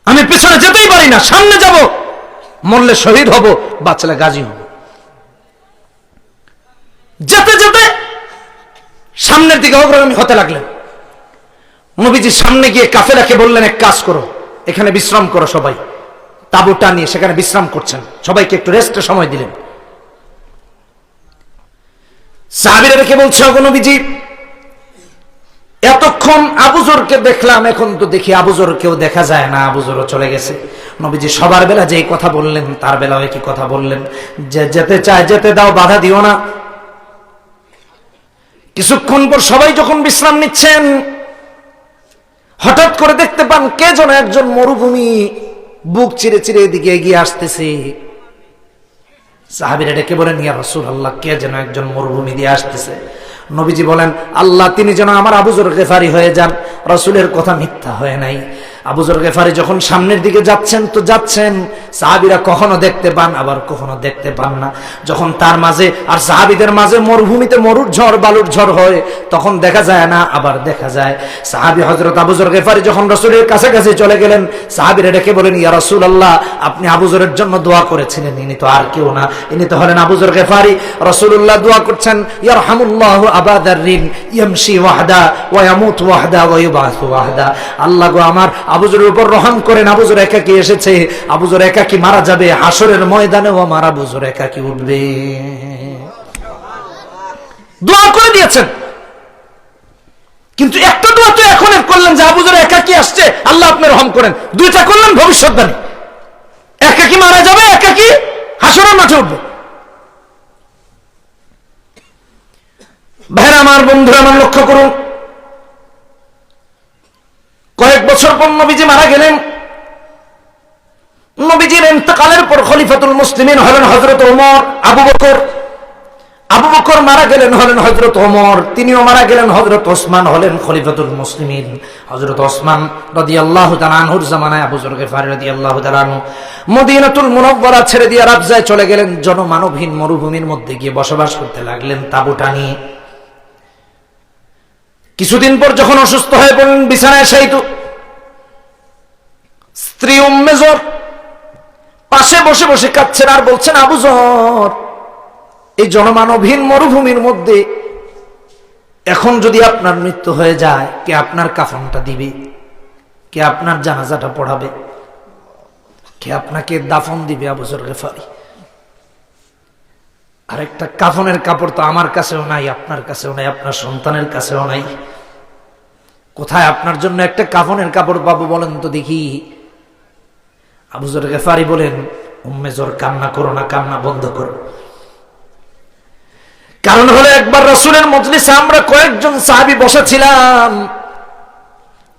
আমি পিছনে যেতেই পারি না, সামনে যাব, মরলে শহীদ হব, বাঁচলে গাজী হব। যেতে যেতে সামনের দিকে অগ্রগামী হতে লাগলেন। নবীজি সামনে গিয়ে কাফেলাকে বললেন, এক কাজ করো, এখানে বিশ্রাম করো সবাই। তাঁবুটা নিয়ে সেখানে বিশ্রাম করছেন, সবাইকে একটু রেস্টের সময় দিলেন। সাহাবীরা রেখে বলছে, ওগো নবীজি, এতক্ষণ আবু যরকে দেখলাম, এখন তো দেখি আবু যরকেও দেখা যায় না, আবু যরও চলে গেছে। নবীজি সবার বেলা যেই কথা বললেন, তার বেলাও একই কথা বললেন, যে যেতে চায় যেতে দাও, বাধা দিও না। কিছুক্ষণ পর সবাই যখন বিশ্রাম নিচ্ছেন, হঠাৎ করে দেখতে পান কে যেন একজন মরুভূমি বুক চিরে চিরে এদিকে এগিয়ে আসতেছে। সাহাবীরা ডেকে বলেন, ইয়া রাসূলুল্লাহ, কে যেন একজন মরুভূমি দিয়ে আসতেছে। নবীজি বলেন, আল্লাহ তিনি যেন আমার আবু যর গিফারী হয়ে যান, রাসূলের কথা মিথ্যা হয় নাই। আবু যর গিফারী যখন সামনের দিকে যাচ্ছেন তো যাচ্ছেন, সাহাবীরা কখনো দেখতে পান, আবার কখনো দেখতে পান না। যখন তার মাঝে আর সাহাবীদের মাঝে মরুভূমিতে মরুর ঝড় বালুর ঝড় হয়, তখন দেখা যায় না, আবার দেখা যায়। সাহাবী হযরত আবু যর গিফারী যখন রাসূলের কাছাকাছি চলে গেলেন, সাহাবীরা ডেকে বলেন, ইয়া রাসূলুল্লাহ, আপনি আবু যরের জন্য দোয়া করেছিলেন, ইনি তো আর কেউ না, ইনি তো হলেন আবু যর গিফারী। রাসূলুল্লাহ দোয়া করছেন, ইয়ারহামুল্লাহু আবা যাররিন ইয়ামশি ওয়াহদা ওয়া ইয়ামুতু ওয়াহদা ওয়া ইউবাসু ওয়াহদা। আল্লাহ গো, আমার আবু যরের উপর রহম করেন, আবু যর একাকী এসেছে, আবু যর একাকী মারা যাবে, হাসরের ময়দানেও আমার আবু যর একাকী উঠবে। দোয়া করে দিয়েছেন, কিন্তু একটা দোয়া তো এখন করলেন যে আবু যর একাকী আসছে, আল্লাহ আপনি রহম করেন। দুইটা করলেন ভবিষ্যৎবাণী, একাকী মারা যাবে, একাকী হাসরের মাঠে উঠবে। ভাইরা আমার, বন্ধুরা আমার, লক্ষ্য করুন, কয়েক বছর পর নবীজি মারা গেলেন। নবীজির ইন্তেকালের পর খলিফাতুল মুসলিমিন হলেন হযরত ওমর। আবু বকর মারা গেলেন, হলেন হযরত ওমর। তিনিও মারা গেলেন, হযরত ওসমান হলেন খলিফাতুল মুসলিমিন। হযরত ওসমান রাদিয়াল্লাহু তাআলা আনহুর জামানায় আবু যর গিফারী রাদিয়াল্লাহু তাআলা আনহু মদিনাতুল মুনাওয়ারা ছেড়ে দিয়ে রাবজায় চলে গেলেন, জনমানবহীন মরুভূমির মধ্যে গিয়ে বসবাস করতে লাগলেন তাঁবুটা নিয়ে। কিছুদিন পর যখন অসুস্থ হয়ে পড়লেন, বিছানায় শায়িত, স্ত্রী উম্মে যর পাশে বসে বসে কাঁদছেন আর বলছেন, আবু যর, এই জনমানবহীন মরুভূমির মধ্যে এখন যদি আপনার মৃত্যু হয়ে যায়, কে আপনার কাফনটা দিবে, কে আপনার জানাজাটা পড়াবে, কে আপনাকে দাফন দিবে? আবু যর গিফারী। আরেকটা কাফনের কাপড় তো আমার কাছেও নাই, আপনার কাছেও নাই, আপনার সন্তানের কাছেও নাই। কোথায় আপনার জন্য একটা কাফনের কাপড় পাবো বলেন তো দেখি? আবু যর গিফারী বলেন, উম্মে যর, কান্না করো না, কান্না বন্ধ করো। কারণ হলো, একবার রাসূলের মজলিসে আমরা কয়েকজন সাহাবী বসেছিলাম,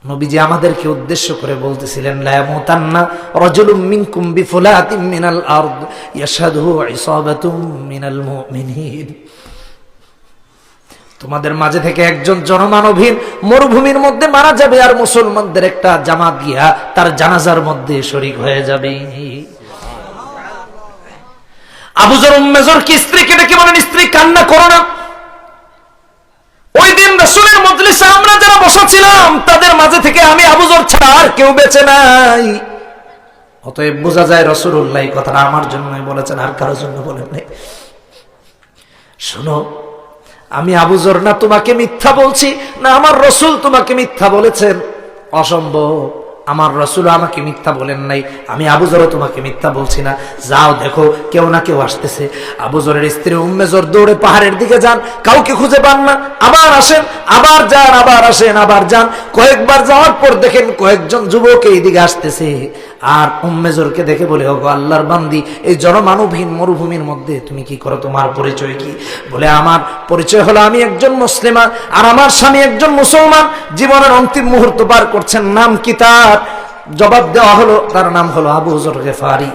নবীজি আমাদেরকে উদ্দেশ্য করে বলতেছিলেন, লা ইয়ামুতান্না রাজুলুম মিনকুম বিফুলাতিন মিনাল আরদ ইয়াশহাদুহু ইসাবাতুম মিনাল মুমিনিন। তোমাদের মাঝে থেকে একজন জনমানবহীন মরুভূমির মধ্যে মারা যাবে, আর মুসলমানদের একটা জামাত গিয়া তার জানাজার মধ্যে শরীক হয়ে যাবে। আবু যর উম্মে যর কি স্ত্রীকে ডেকে বলেন, স্ত্রী, কান্না করো না। ওই দিন রাসূলের মজলিসে আমরা যারা বসেছিলাম, তাদের মাঝে থেকে আমি আবু যর ছাড়া আর কেউ বেঁচে নাই। অতএব বোঝা যায় রাসূলুল্লাহ এই কথাটা আমার জন্যই বলেছেন, আর কারোর জন্য বলেন নাই। শোনো, আমি আবু যর না তোমাকে মিথ্যা বলছি, না আমার রাসূল তোমাকে মিথ্যা বলেছেন, অসম্ভব। আমার রাসূল আমাকে মিথ্যা বলেন নাই, আমি আবু যরও তোমাকে মিথ্যা বলছি না। যাও দেখো কেউ না কেউ আসতেছে। আবু যরের স্ত্রী উম্মে যর দৌড়ে পাহাড়ের দিকে যান, কাউকে খুঁজে পান না। আবার আসেন, আবার যান, আবার আসেন, আবার যান। কয়েকবার যাওয়ার পর দেখেন কয়েকজন যুবক এই দিকে আসতেছে। আর উম্মে যরকে দেখে বলে, ওগো আল্লাহর বান্দি, এই জনমানবহীন মরুভূমির মধ্যে তুমি কি করো? তোমার পরিচয় কি? বলে, আমার পরিচয় হলো আমি একজন মুসলিমা, আর আমার স্বামী একজন মুসলমান, জীবনের অন্তিম মুহূর্ত পার করছেন। নাম কি তার? জবাব দেওয়া হলো তার নাম হলো আবু যর গেফারি।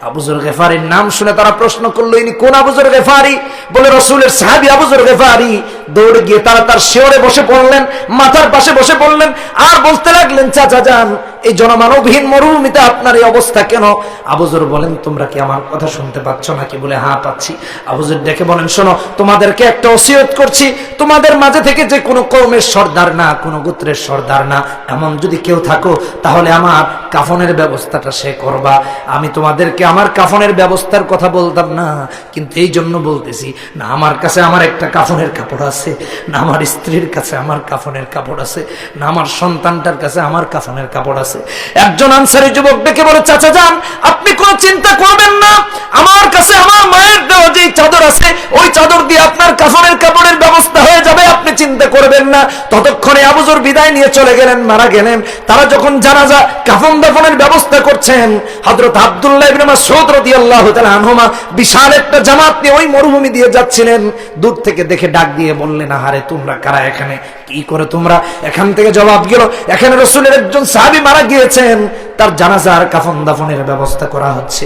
আবু যর গেফারির নাম শুনে তারা প্রশ্ন করলো, ইনি কোন আবু যর গেফারি? বলে, রাসূলের সাহাবী আবু যর গেফারি। দৌড়ে গিয়ে তারা তার শিয়রে বসে পড়লেন, মাথার পাশে বসে পড়লেন, আর বলতে লাগলেন, চাচা যান, এই জনমানবহীন মরুভূমিতে আপনার এই অবস্থা কেন? আবু যর বলেন, তোমরা কি আমার কথা শুনতে পাচ্ছ নাকি? বলে, হ্যাঁ পাচ্ছি। আবু যর ডেকে বলেন, শোনো, তোমাদেরকে একটা ওসিয়ত করছি, তোমাদের মাঝে থেকে যে কোনো কওমের সর্দার না, কোনো গোত্রের সর্দার না, এমন যদি কেউ থাকো, তাহলে আমার কাফনের ব্যবস্থাটা সে করবা। আমি তোমাদেরকে আমার কাফনের ব্যবস্থার কথা বলতাম না, কিন্তু এই জন্য বলতেছি, না আমার কাছে আমার একটা কাফনের কাপড় আছে, না আমার স্ত্রীর কাছে আমার কাফনের কাপড় আছে, না আমার সন্তানটার কাছে আমার কাফনের কাপড় আছে। একজন আনসারী যুবক ডেকে বলে, চাচা যান, আপনি কোনো চিন্তা করবেন না, আমার কাছে আমার মায়ের দেওয়া যে চাদর আছে, ওই চাদর দিয়ে আপনার কাফনের কাপড়ের ব্যবস্থা হয়ে যাবে, আপনি চিন্তা করবেন না। ততক্ষণে আবু যর বিদায় নিয়ে চলে গেলেন, মারা গেলেন। তারা যখন জানাজা কাফন দাফনের ব্যবস্থা করছেন, হযরত আব্দুল্লাহ ইবনে মাসউদ রাদিয়াল্লাহু তাআলা আনহুমা বিশাল একটা জামাত নিয়ে ওই মরুভূমি দিয়ে যাচ্ছিলেন। দূর থেকে দেখে ডাক দিয়ে বললেন, আহারে তোমরা কারা এখানে? কি করে তোমরা এখান থেকে? জবাব গেল, এখানে রাসূলের একজন সাহাবী মারা গিয়েছেন, তার জানাজার কাফন দাফনের ব্যবস্থা করা হচ্ছে।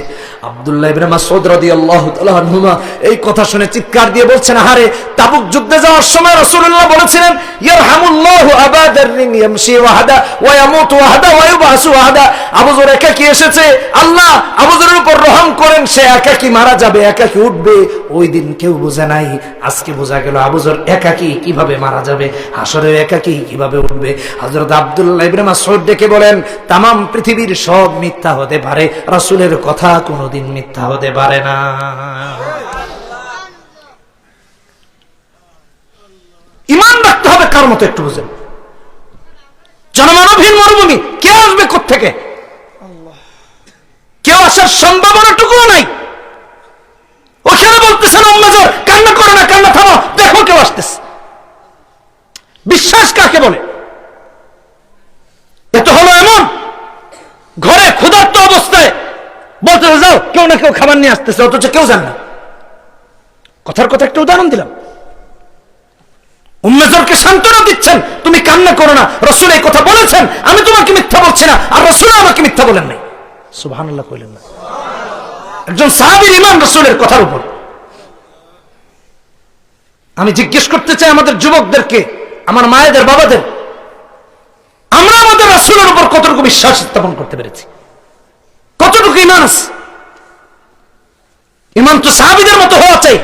আব্দুল্লাহ ইবনে মাসউদ রাদিয়াল্লাহু তাআলা আনহুমা এই কথা শুনে চিৎকার দিয়ে বলছেন, আহারে তাবুক যুদ্ধে যাওয়ার সময় রাসূলুল্লাহ বলেছিলেন, ইয়ারহামুল্লাহু আবা যাররিন ইয়ামশি ওয়াহদা ওয়া ইয়ামুতু ওয়াহদা ওয়া ইউবাসু ওয়াহদা। আবু যর একাকী এসেছে, আল্লাহ আবু যরের উপর রহম করেন, সে একাকী মারা যাবে, একাকী উঠবে। ওই দিন কেউ বোঝে নাই, আজকে বোঝা গেল আবু যর একাকী কিভাবে মারা যাবে, হাসরে একাকী কিভাবে উঠবে। হযরত আব্দুল্লাহ ইবনে মাসউদ ডেকে বলেন, তামাম পৃথিবীর সব মিথ্যা হতে পারে, রাসূলের কথা কোনোদিন মিথ্যা হতে পারে না। ঈমান রাখতে হবে কার মতো একটু বুঝেন। জনমানবহীন মরুভূমি, কে আসবে কোত্থেকে? কেউ আসার সম্ভাবনাটুকুও নাই। ওখানে বলতেছেন উম্মে যর, কান্না করো না, কান্না থামো, দেখো কেউ আসতেছে। বিশ্বাস কাকে বলে? এত হলো এমন, ঘরে ক্ষুধার্ত অবস্থায় বলতে যাও কেউ না কেউ খাবার নিয়ে আসতেছে, অথচ কেউ জান না। কথার কথা একটা উদাহরণ দিলাম। উম্মে যরকে সান্ত্বনা দিচ্ছেন, তুমি কান্না করো না, রাসূল এই কথা বলেছেন, আমি তোমাকে মিথ্যা বলছি না, আর রাসূল আমাকে মিথ্যা বলেন নাই। সুবহানাল্লাহ কইলেন না? একজন সাহাবীর ঈমান রাসূলের কথার উপর। আমি জিজ্ঞেস করতে চাই আমাদের যুবকদেরকে, আমার মায়েদের, বাবাদের, আমরা আমাদের রাসূলের উপর কতটুকু বিশ্বাস স্থাপন করতে পেরেছি? কতটুকু ঈমান আছে? ঈমান তো সাহাবীদের মতো হওয়া চাই।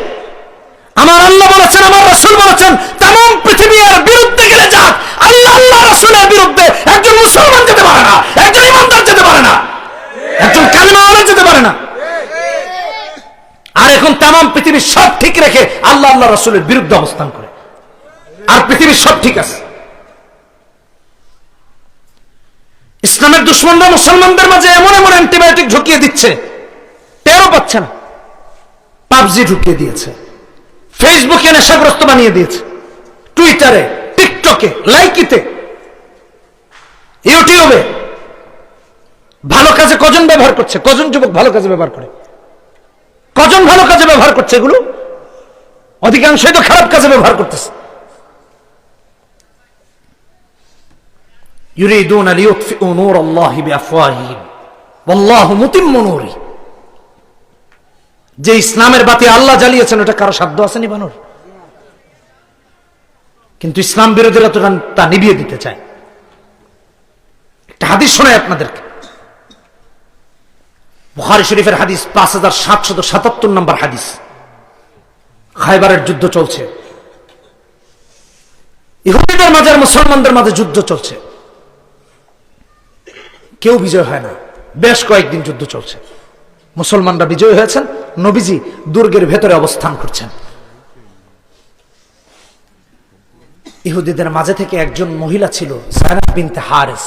আমার আল্লাহ বলেছেন, আমার রাসূল বলেছেন, तमाम পৃথিবীর বিরুদ্ধে গেলে যাক, আল্লাহ আল্লাহ রাসূলের বিরুদ্ধে একজন মুসলমান যেতে পারে না, একজন ঈমানদার যেতে পারে না, একজন কালিমাওয়ালা যেতে পারে না। আর এখন तमाम পৃথিবী সব ঠিক রেখে আল্লাহ আল্লাহ রাসূলের বিরুদ্ধে অবস্থান করে, আর পৃথিবীর সব ঠিক আছে। ইসলামের দুশমনরা মুসলমানদের মাঝে এমন এমন অ্যান্টিবায়োটিক ঢুকিয়ে দিচ্ছে, টেরও পাচ্ছে না। পাবজি ঢুকিয়ে দিয়েছে, ফেসবুকে নেশাগ্রস্ত বানিয়ে দিয়েছে, টুইটারে, টিকটকে, লাইকিতে, ইউটিউবে। ভালো কাজে কজন ব্যবহার করছে? কজন যুবক ভালো কাজে ব্যবহার করে? কজন ভালো কাজে ব্যবহার করছে? এগুলো অধিকাংশই তো খারাপ কাজে ব্যবহার করতেছে। ইউরিদুনা লিইউতফিউ নূরাল্লাহি বিআফওয়াহিহিম ওয়াল্লাহু মুতিম্মু নূরি। যে ইসলামের বাতি আল্লাহ জ্বালিয়েছেন, ওটা কারো সাধ্য আছে নিভানোর? কিন্তু ইসলাম বিরোধীরা তো তা নিভিয়ে দিতে চায়। একটা হাদিস শোনাই আপনাদেরকে, বুখারী শরীফের হাদিস, 5777 নম্বর হাদিস। খায়বারের যুদ্ধ চলছে, ইহুদিদের মাঝে আর মুসলমানদের মাঝে যুদ্ধ চলছে, কেউ বিজয় হয় না। বেশ কয়েকদিন যুদ্ধ চলছে, মুসলমানরা বিজয় হয়েছেন, নবীজি দুর্গের ভেতরে অবস্থান করছেন। ইহুদিদের মাঝে থেকে একজন মহিলা ছিল, সায়নাব বিনতে হারিস।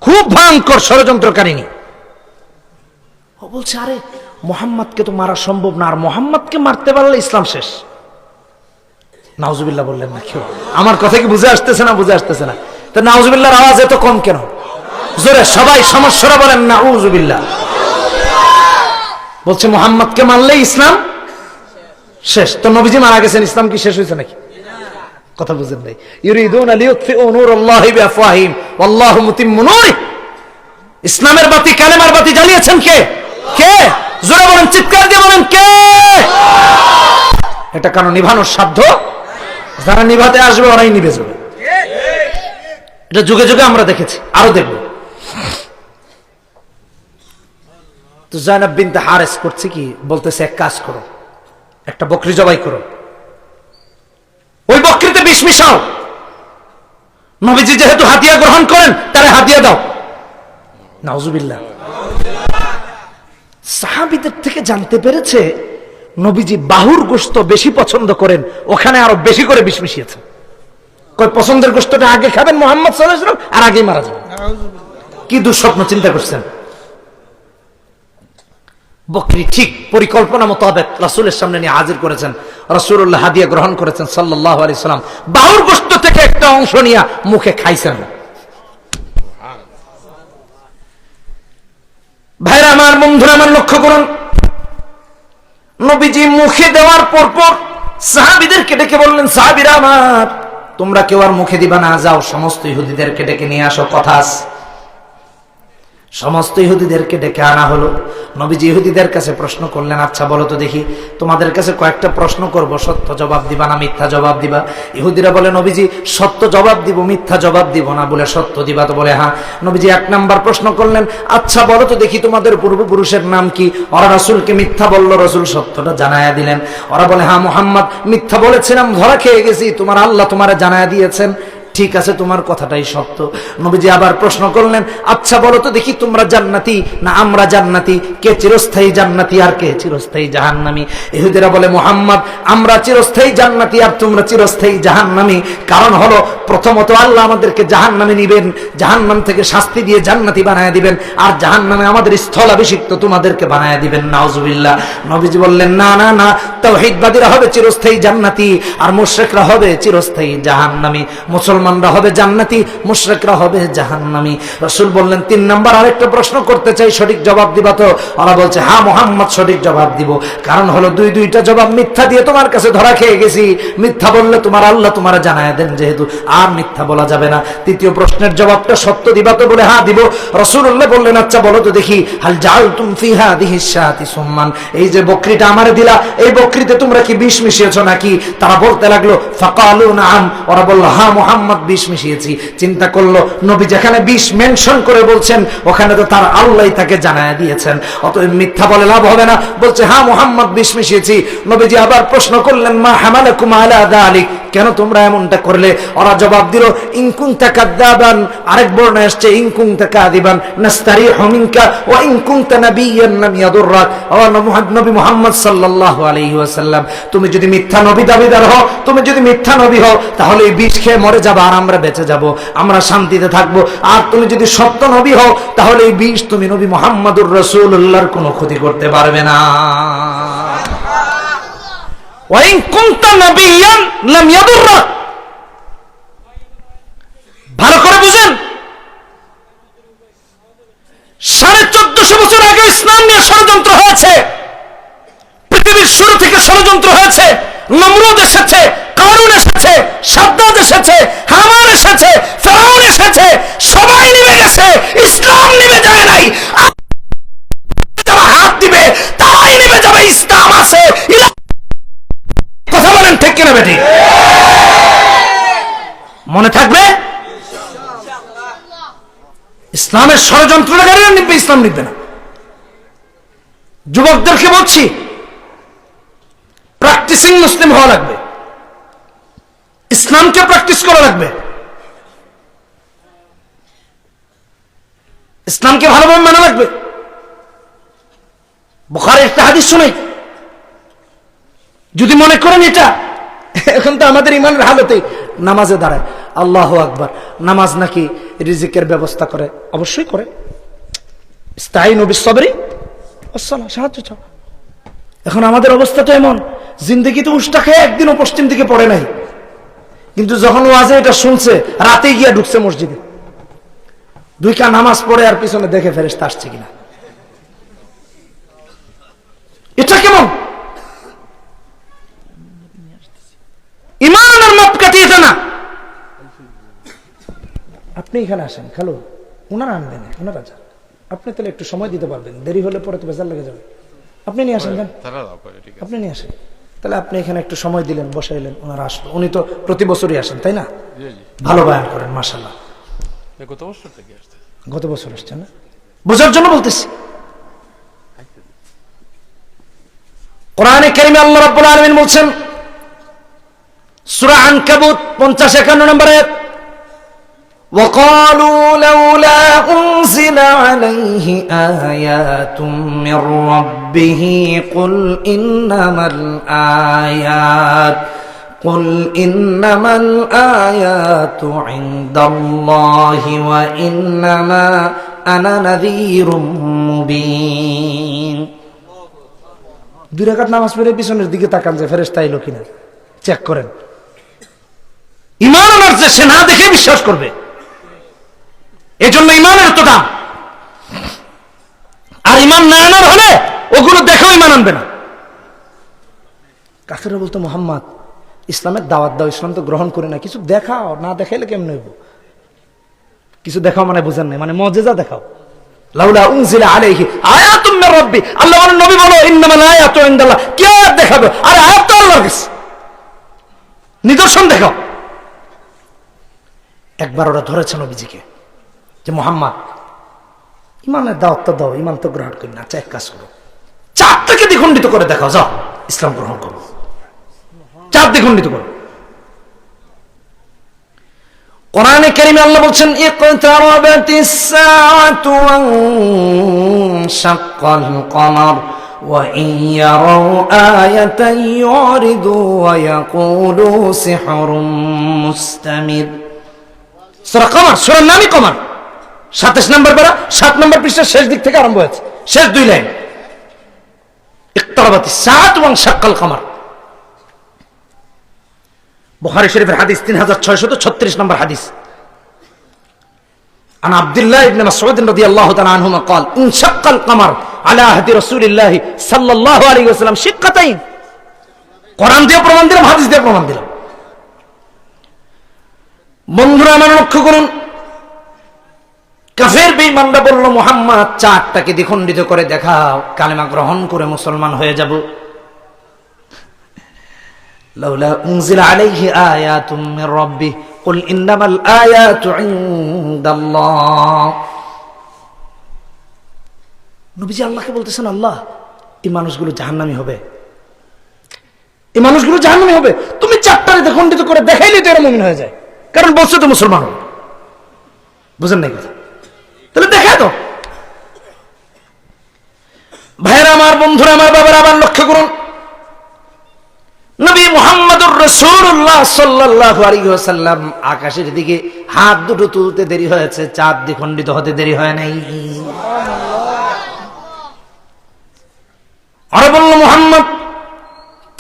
খুব ভয়ঙ্কর ষড়যন্ত্রকারিনী। ও বলছে আরে মুহাম্মদকে তো মারা সম্ভব না, আর মুহাম্মদকে মারতে পারলে ইসলাম শেষ। নাউজুবিল্লাহ বললেন না কেউ? আমার কথা কি বুঝে আসতেছে না? বুঝে আসতেছে না? তো নাউজুবিল্লাহর আওয়াজ এত কম কেন? জোরে সবাই সমস্যারা বলেন নাউজুবিল্লাহ। বলছে মুহাম্মদকে মারলে ইসলাম শেষ। তো নবীজি মারা গেছেন, ইসলাম কি শেষ হয়েছে নাকি? কথা বুঝেন নাই? ইউরিদুনা লিইউতফিউ নূরাল্লাহি বিআফওয়াহিহিম ওয়াল্লাহু মুতিম্মু নূরিহি। ইসলামের বাতি, কালেমার বাতি জ্বালিয়েছেন কে? কে? জোরে বলেন, চিৎকার দিয়ে বলেন কে? এটা কারণ নিভানোর সাধ্য যারা নিভাতে আসবে ওরাই নিভে যাবে। এটা যুগে যুগে আমরা দেখেছি, আরো দেখব। তো জায়নাব বিনতে হারেস করছে কি, বলতেছে এক কাজ করো, একটা বকরি জবাই করো, ওই বকরিতে বিষ মিশাও, নবীজি যেহেতু হাদিয়া গ্রহণ করেন তারে হাদিয়া দাও। নাউজুবিল্লাহ। সাহাবীদের থেকে জানতে পেরেছে নবীজি বাহুর গোশত বেশি পছন্দ করেন, ওখানে আরো বেশি করে বিষ মিশিয়েছেন। কয় পছন্দের গোশতটা আগে খাবেন মুহাম্মদ সাল্লাল্লাহু আলাইহি ওয়াসাল্লাম, আর আগেই মারা যাবেন। কি দুঃস্বপ্ন চিন্তা করছেন? বকরি ঠিক পরিকল্পনা মোতাবেক রাসূলের সামনে নিয়ে হাজির করেছেন। রাসূলুল্লাহ হাদিয়া গ্রহণ করেছেন সাল্লাল্লাহু আলাইহি সাল্লাম। বাহুর গোশত থেকে একটা অংশ নিয়ে মুখে খাইছেন। ভাইরা আমার, বন্ধুরা আমার, লক্ষ্য করুন, নবীজি মুখে দেওয়ার পর সাহাবীদেরকে ডেকে বললেন, সাহাবীরা আমার, তোমরা কেউ আর মুখে দিবা না, যাও সমস্ত ইহুদিদেরকে ডেকে নিয়ে আসো, কথা আছে। সমস্ত ইহুদিদেরকে ডেকে আনা হলো। নবীজি ইহুদিদের কাছে প্রশ্ন করলেন, আচ্ছা বলো তো দেখি, তোমাদের কাছে কয়েকটা প্রশ্ন করব, সত্য জবাব দিবা না মিথ্যা জবাব দিবা? ইহুদিরা বলে, নবীজি সত্য জবাব দিব, মিথ্যা জবাব দিব না। বলে সত্য দিবা তো? বলে হ্যাঁ। নবীজি এক নাম্বার প্রশ্ন করলেন, আচ্ছা বলো তো দেখি তোমাদের পূর্বপুরুষের নাম কি? ওরা রাসূলকে মিথ্যা বলল, রাসূল সত্যটা জানায়া দিলেন। ওরা বলে, হ্যাঁ মুহাম্মদ মিথ্যা বলেছিলাম, ধরা খেয়ে গেছি, তোমার আল্লাহ তোমারে জানায়া দিয়েছেন। ঠিক আছে, তোমার কথাটাই সত্য। নবীজি আবার প্রশ্ন করলেন, আচ্ছা বলো তো দেখি, তোমরা জান্নাতি না আমরা জান্নাতি? কে চিরস্থায়ী জান্নাতি আর কে চিরস্থায়ী জাহান্নামী? ইহুদিরা বলে, মুহাম্মদ আমরা চিরস্থায়ী জান্নাতি আর তোমরা চিরস্থায়ী জাহান্নামী। কারণ হলো, প্রথমত আল্লাহ আমাদেরকে জাহান্নামে নিবেন, জাহান্নাম থেকে শাস্তি দিয়ে জান্নাতি বানায় দিবেন, আর জাহান্নামে আমাদের স্থলাভিষিক্ত তোমাদেরকে বানায় দিবেন। নাউজুবিল্লাহ। নবীজি বললেন, না না না, তাওহীদবাদীরা হবে চিরস্থায়ী জান্নাতি আর মুশরিকরা হবে চিরস্থায়ী জাহান্নামী। মুসলমানরা হবে জান্নাতি, মুশরিকরা হবে জাহান্নামী। রাসূল বললেন, তিন নাম্বার আরেকটা প্রশ্ন করতে চাই, সঠিক জবাব দিবা তো? ওরা বলছে, হ্যাঁ মুহাম্মদ সঠিক জবাব দিব। কারণ হলো, দুইটা জবাব মিথ্যা দিয়ে তোমার কাছে ধরা খেয়ে গেছি। মিথ্যা বললে তোমার আল্লাহ তোমার জানায় দেন, যেহেতু আর মিথ্যা বলা যাবে না। তৃতীয় প্রশ্নের জবাবটা সত্য দিবা তো? বলে হ্যাঁ দিব। রাসূলুল্লাহ বললেন, আচ্ছা বলো তো দেখি, হাল জাআলতুম ফি হাদিহি শাতি সুম্মান, এই যে বকরিটা আমারে দিলা, এই বকরিতে তোমরা কি বিষ মিশিয়েছো নাকি? তারা বলতে লাগলো, ফাকালু নাআম, ওরা বলল হ্যাঁ মুহাম্মদ বিষ মিশিয়েছি। চিন্তা করলো, নবী যেখানে বিষ মেনশন করে বলছেন, ওখানে তো তার আল্লাহই তাকে জানায় দিয়েছেন, অতএব মিথ্যা বলে লাভ হবে না। বলছে, হ্যাঁ মুহাম্মদ বিষ মিশিয়েছি। নবীজি আবার প্রশ্ন করলেন, মা হামালাকুম আলা যালিক, কেন তোমরা এমনটা করলে? ওরা জবাব দিল, ইন কুনতা কাযাবান, আরেক বর্ণনা আসছে ইন কুনতা কাযিবান নাস্তারিহু মিনকা ওয়া ইন কুনতা নাবিয়্যান লাম ইয়াদুররাক। ও নবী মুহাম্মদ সাল্লাল্লাহু আলাইহি ওয়াসাল্লাম, তুমি যদি মিথ্যা নবী দাবিদার হও, তুমি যদি মিথ্যা নবী হও, তাহলে এই বিষ খেয়ে মরে যাবে আর আমরা বেঁচে যাব, আমরা শান্তিতে থাকবো। আর তুমি যদি সত্য নবী হও, তাহলে এই বিষ তুমি নবী মুহাম্মদুর রাসূলুল্লাহর কোনো ক্ষতি করতে পারবে না। ওয়া ইন কুনতা নাবিয়্যান লাম ইয়াদুররাক, ভালো করে বুঝেন, 1450 বছর আগে ইসলাম নিয়ে ষড়যন্ত্র হয়েছে। পৃথিবীর শুরু থেকে ষড়যন্ত্র হয়েছে। নমরুদ এসেছে, কারুন এসেছে, সাদ্দাদ এসেছে, হামান এসেছে, ফেরাউন এসেছে, সবাই নেমে গেছে, ইসলাম নেমে যায় নাই। যারা হাত দিবে তারাই নেমে যাবে, ইসলাম আছে। কথা বলেন ঠিক কিনা বেটি? মনে থাকবে, ইসলামের ষড়যন্ত্রকারীরা নিবে, ইসলাম নিবে না। যুবকদেরকে বলছি, প্র্যাকটিসিং মুসলিম হওয়া লাগবে, ইসলামকে প্র্যাকটিস করা লাগবে, ইসলামকে ভালোভাবে মানা লাগবে। বুখারীর একটা হাদিস শুনাই, যদি মনে করেন এটা এখন তো আমাদের ইমানের হালতে নামাজে দাঁড়ায়, আল্লাহু আকবার, নামাজ নাকি রিজিকের ব্যবস্থা করে? অবশ্যই করে। ইস্তাইনু বিস-সাবরি ওয়াস-সালাহ, সাহায্য চাও। এখন আমাদের অবস্থাটা এমন, জিন্দেগিতে উষ্টা খেয়ে একদিনও পশ্চিম দিকে পড়ে নাই, কিন্তু যখন ওয়াজে এটা শুনছে রাতে গিয়া ঢুকছে মসজিদে, 2 কাত নামাজ পড়ে আর পিছনে দেখে ফেরেশতা আসছে কিনা। এটা কেমন ইমানের মাপকাঠি? এটা না। আপনি এখানে আসেন, খালো ওনারা আনবেন, ওনারা যান, আপনি তাহলে একটু সময় দিতে পারবেন, দেরি হলে পরে তো বেজার লেগে যাবে। আপনি নিয়ে আসেন, যান আপনি নিয়ে আসেন। তাহলে আপনি এখানে একটু সময় দিলেন, বসাইলেন, ওনারা আসলো। উনি তো প্রতি বছরই আসেন, তাই না? ভালো বয়ান করেন, মাশাআল্লাহ। গত বছর আসছেন না? বোঝার জন্য বলতেছি। কোরআনে কারিমে আল্লাহ রাব্বুল আলামিন বলছেন, সূরা আনকাবুত 50-51 নম্বর আয়াত, وقالوا لولا أنزل عليه آيات من ربه قل إنما الآيات عند الله وإنما أنا نذير مبين। 2 রাকাত নামাজ পড়ে পিছনের দিকে তাকান যে ফেরেশতা এলো কিনা, চেক করেন। ঈমান আনার যে সে না দেখে বিশ্বাস করবে, এজন্য ঈমানের এত দাম। আর ঈমান না আনার হলে ওগুলো দেখেও ঈমান আনবে না। কাফেররা বলতো, মুহাম্মদ ইসলামের দাওয়াত দাও, ইসলাম তো গ্রহণ করে না, কিছু দেখাও, না দেখাইলে কেমন হইব? কিছু দেখাও মানে বুঝেন নাই, মানে মুজিজা দেখাও। লাউলা উনজিলা আলাইহি আয়াতুম মির রাব্বি, আল্লাহ বলেন নবী বলো ইন্নামাল আয়াতু ইনদাল্লাহ, কি আয়াত দেখাবে? আরে আয়াত তো আল্লাহর কাছে, নিদর্শন দেখাও। একবার ওরা ধরেছে নবীজিকে যে মুহাম্মদ ইমানের দাওয়াত তো দাও, ইমান তো গ্রহণ করি না, আচ্ছা এক কাজ করো, 4টাকে দ্বিখণ্ডিত করে দেখাও, যাও ইসলাম গ্রহণ করো, 4 দ্বিখণ্ডিত করো। কোরআনে কারিমে আল্লাহ বলছেন, ইকতারাবাতিস সাআতু ওয়ানশাক্কাল কমার ওয়া ইন ইয়ারাউ আয়াতান ইউরিদু ওয়া ইয়াকুলু সিহরুম মুস্তামির। সূরা কমার, সূরার নামই কমার, 27 নম্বর পারা 7 নম্বর পৃষ্ঠার শেষ দিক থেকে আরম্ভ হয়েছে, শেষ 2 লাইন। ইকতারাবাতিস সাআতু ওয়ানশাক্কাল কমার, বুখারী শরীফের হাদিস 3636 নম্বর হাদিস। আন আব্দুল্লাহ ইবনে মাসউদ রাদিয়াল্লাহু তাআলা আনহুমা قال انشق القمر على عهد رسول الله صلى الله عليه وسلم شقتين। কোরআন দিয়ে প্রমাণ দিলাম, হাদিস দিয়ে প্রমাণ দিলাম। বন্ধুরা আমার লক্ষ্য করুন, কাফের বেঈমানরা বলল, মুহাম্মদ 4টাকে দ্বিখণ্ডিত করে দেখাও, কালেমা গ্রহণ করে মুসলমান হয়ে যাব। লাউলা উনজিলা আলাইহি আয়াতুম মির রাব্বি কুল ইন্নামাল আয়াতু ইনদাল্লাহ। নবীজি আল্লাহকে বলতেছেন, আল্লাহ এই মানুষগুলো জাহান্নামী হবে, এই মানুষগুলো জাহান্নামী হবে, তুমি 4টারে দ্বিখণ্ডিত করে দেখাইলে তো এরা মুমিন হয়ে যায়, কারণ বলছো তো মুসলমান হবে। বুঝেন নাই কথা? তাহলে দেখা তো। ভাইরা আমার, বন্ধুরা আমার, বাবারা আমার, লক্ষ্য করুন, নবী মুহাম্মদুর রাসূলুল্লাহ সাল্লাল্লাহু আলাইহি ওয়াসাল্লাম আকাশের দিকে হাত দুটো তুলতে দেরি হয়েছে, চাঁদ দ্বিখণ্ডিত হতে দেরি হয় নাই। আর বলল, মুহাম্মদ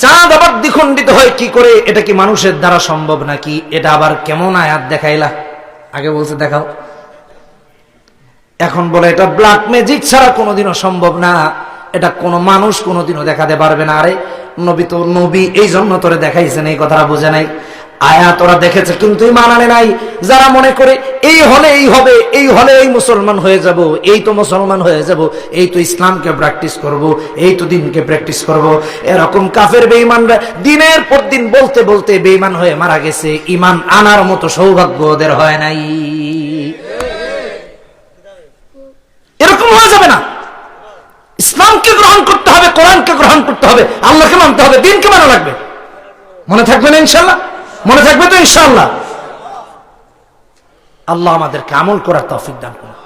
চাঁদ আবার দ্বিখণ্ডিত হয় কি করে? এটা কি মানুষের দ্বারা সম্ভব নাকি? এটা আবার কেমন আয়াত দেখাইলা? আগে বলছে দেখাও, এখন বলে এটা ব্ল্যাক ম্যাজিক ছাড়া কোনোদিনও সম্ভব না, এটা কোনো মানুষ কোনোদিনও দেখাতে পারবে না। আরে নবী তো নবী, এই জন্য তোরে দেখাইছেন, এই কথাটা বুঝে নাই। আয়াত ওরা দেখেছে কিন্তু ঈমান আনে নাই। যারা মনে করে এই হলে এই হবে, এই হলে এই মুসলমান হয়ে যাব, এই তো মুসলমান হয়ে যাব, এই তো ইসলামকে প্র্যাকটিস করব, এই তো দিনকে প্র্যাকটিস করব, এরকম কাফের বেঈমানরা দিনের পর দিন বলতে বলতে বেঈমান হয়ে মারা গেছে। ঈমান আনার মতো সৌভাগ্য ওদের হয় নাই। এরকম হয়ে যাবে না। ইসলামকে গ্রহণ করতে হবে, কোরআনকে গ্রহণ করতে হবে, আল্লাহকে মানতে হবে, দিনকে মানা লাগবে। মনে থাকবে না ইনশাআল্লাহ? মনে থাকবে তো ইনশাআল্লাহ? আল্লাহ আমাদেরকে আমল করার তৌফিক দান করুন।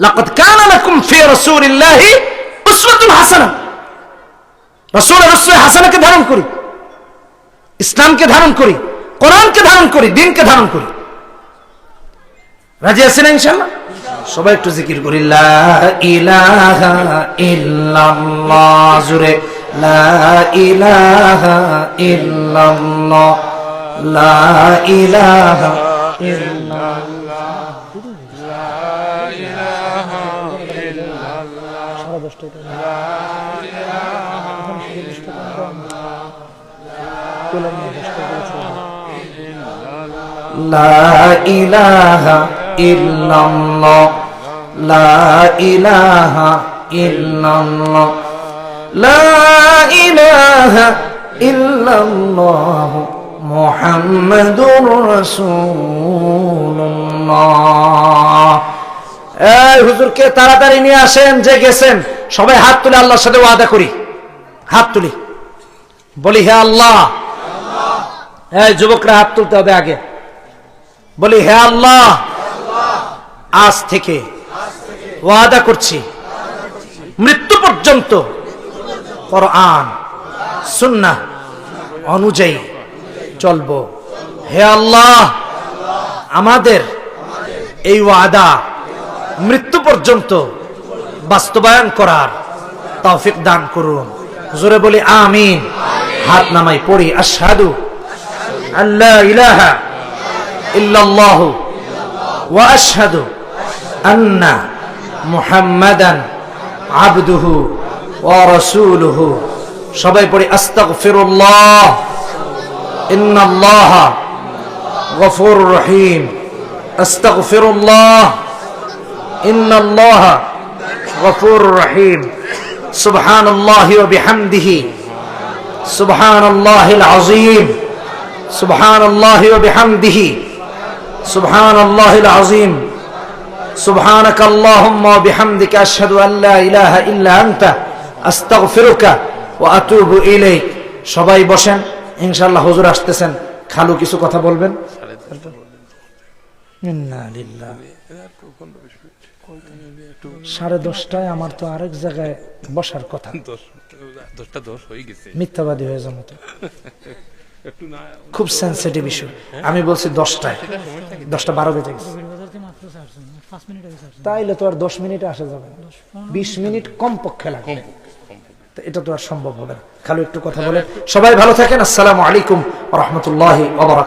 লাকাদ কানা লাকুম ফি রাসূলিল্লাহি উসওয়াতুন হাসানাহ। রাসূলের উসওয়া হাসানাকে ধারণ করি, ইসলামকে ধারণ করি, কোরআনকে ধারণ করি, দিনকে ধারণ করি। রাজি আছেন ইনশাআল্লাহ? সবাই একটু জিকির করি, লা ইলাহা ইল্লাল্লাহ, জোরে লা ইলাহা ইল্লাল্লাহ, লা ইলাহা ইল্লাল্লাহ। লা ইলাহা ইল্লাল্লাহ, লা ইলাহা ইল্লাল্লাহ, লা ইলাহা ইল্লাল্লাহ মুহাম্মাদুর রাসূলুল্লাহ। এই হুজুরকে তাড়াতাড়ি নিয়ে আসেন যে গেছেন। সবাই হাত তুলে আল্লাহর সাথে ওয়াদা করি, হাত তুলি, বলি হে আল্লাহ। এই যুবকরা হাত তুলতে হবে আগে, বলি হে আল্লাহ, আজ থেকে ওয়াদা করছি মৃত্যু পর্যন্ত কোরআন সুন্নাহ অনুযায়ী চলবো। হে আল্লাহ, আমাদের এই ওয়াদা মৃত্যু পর্যন্ত বাস্তবায়ন করার তৌফিক দান করুন। জোরে বলি আমিন। হাত নামাই পড়ি, আশহাদু আল্লা ইলাহা ইল্লাল্লাহু ওয়া আশহাদু আন্না মুহাম্মাদান আবদুহু ওয়া রাসূলুহু। সবাই পড়ি আস্তাগফিরুল্লাহ ইন্নাল্লাহা গফুরুর রহিম, আস্তাগফিরুল্লাহ ইন্নাল্লাহা গফুরুর রহিম, সুবহানাল্লাহি ওয়া বিহামদিহি, সুবহানাল্লাহিল আযীম, সুবহানাল্লাহি ওয়া বিহামদিহি, সুবহানাল্লাহিল আযীম, সুবহানাকাল্লাহুম্মা ওয়া বিহামদিকা আশহাদু আল লা ইলাহা ইল্লা আনতা আস্তাগফিরুকা ওয়া আতুবু ইলাইক। সবাই বসেন, ইনশাআল্লাহ হুজুর আসতেছেন। খালু কিছু কথা বলবেন। ইন্না লিল্লাহি, 10:30টায় আমার তো আরেক জায়গায় বসার কথা। 10 হয়ে গেছে, মিথ্যাবাদী হয়ে যাবো তো। খুব সেন্সিটিভ ইস্যু। আমি বলছি 10টায়, 10:12 বেজে গেছে। তাইলে তো আর 10 মিনিটে আসা যাবে না, 20 মিনিট কম পক্ষে লাগবে। এটা তো আর সম্ভব হবে না। খালু একটু কথা বলে। সবাই ভালো থাকেন। আসসালামু আলাইকুম ওয়া রাহমাতুল্লাহি ওয়া বারাকাতুহু।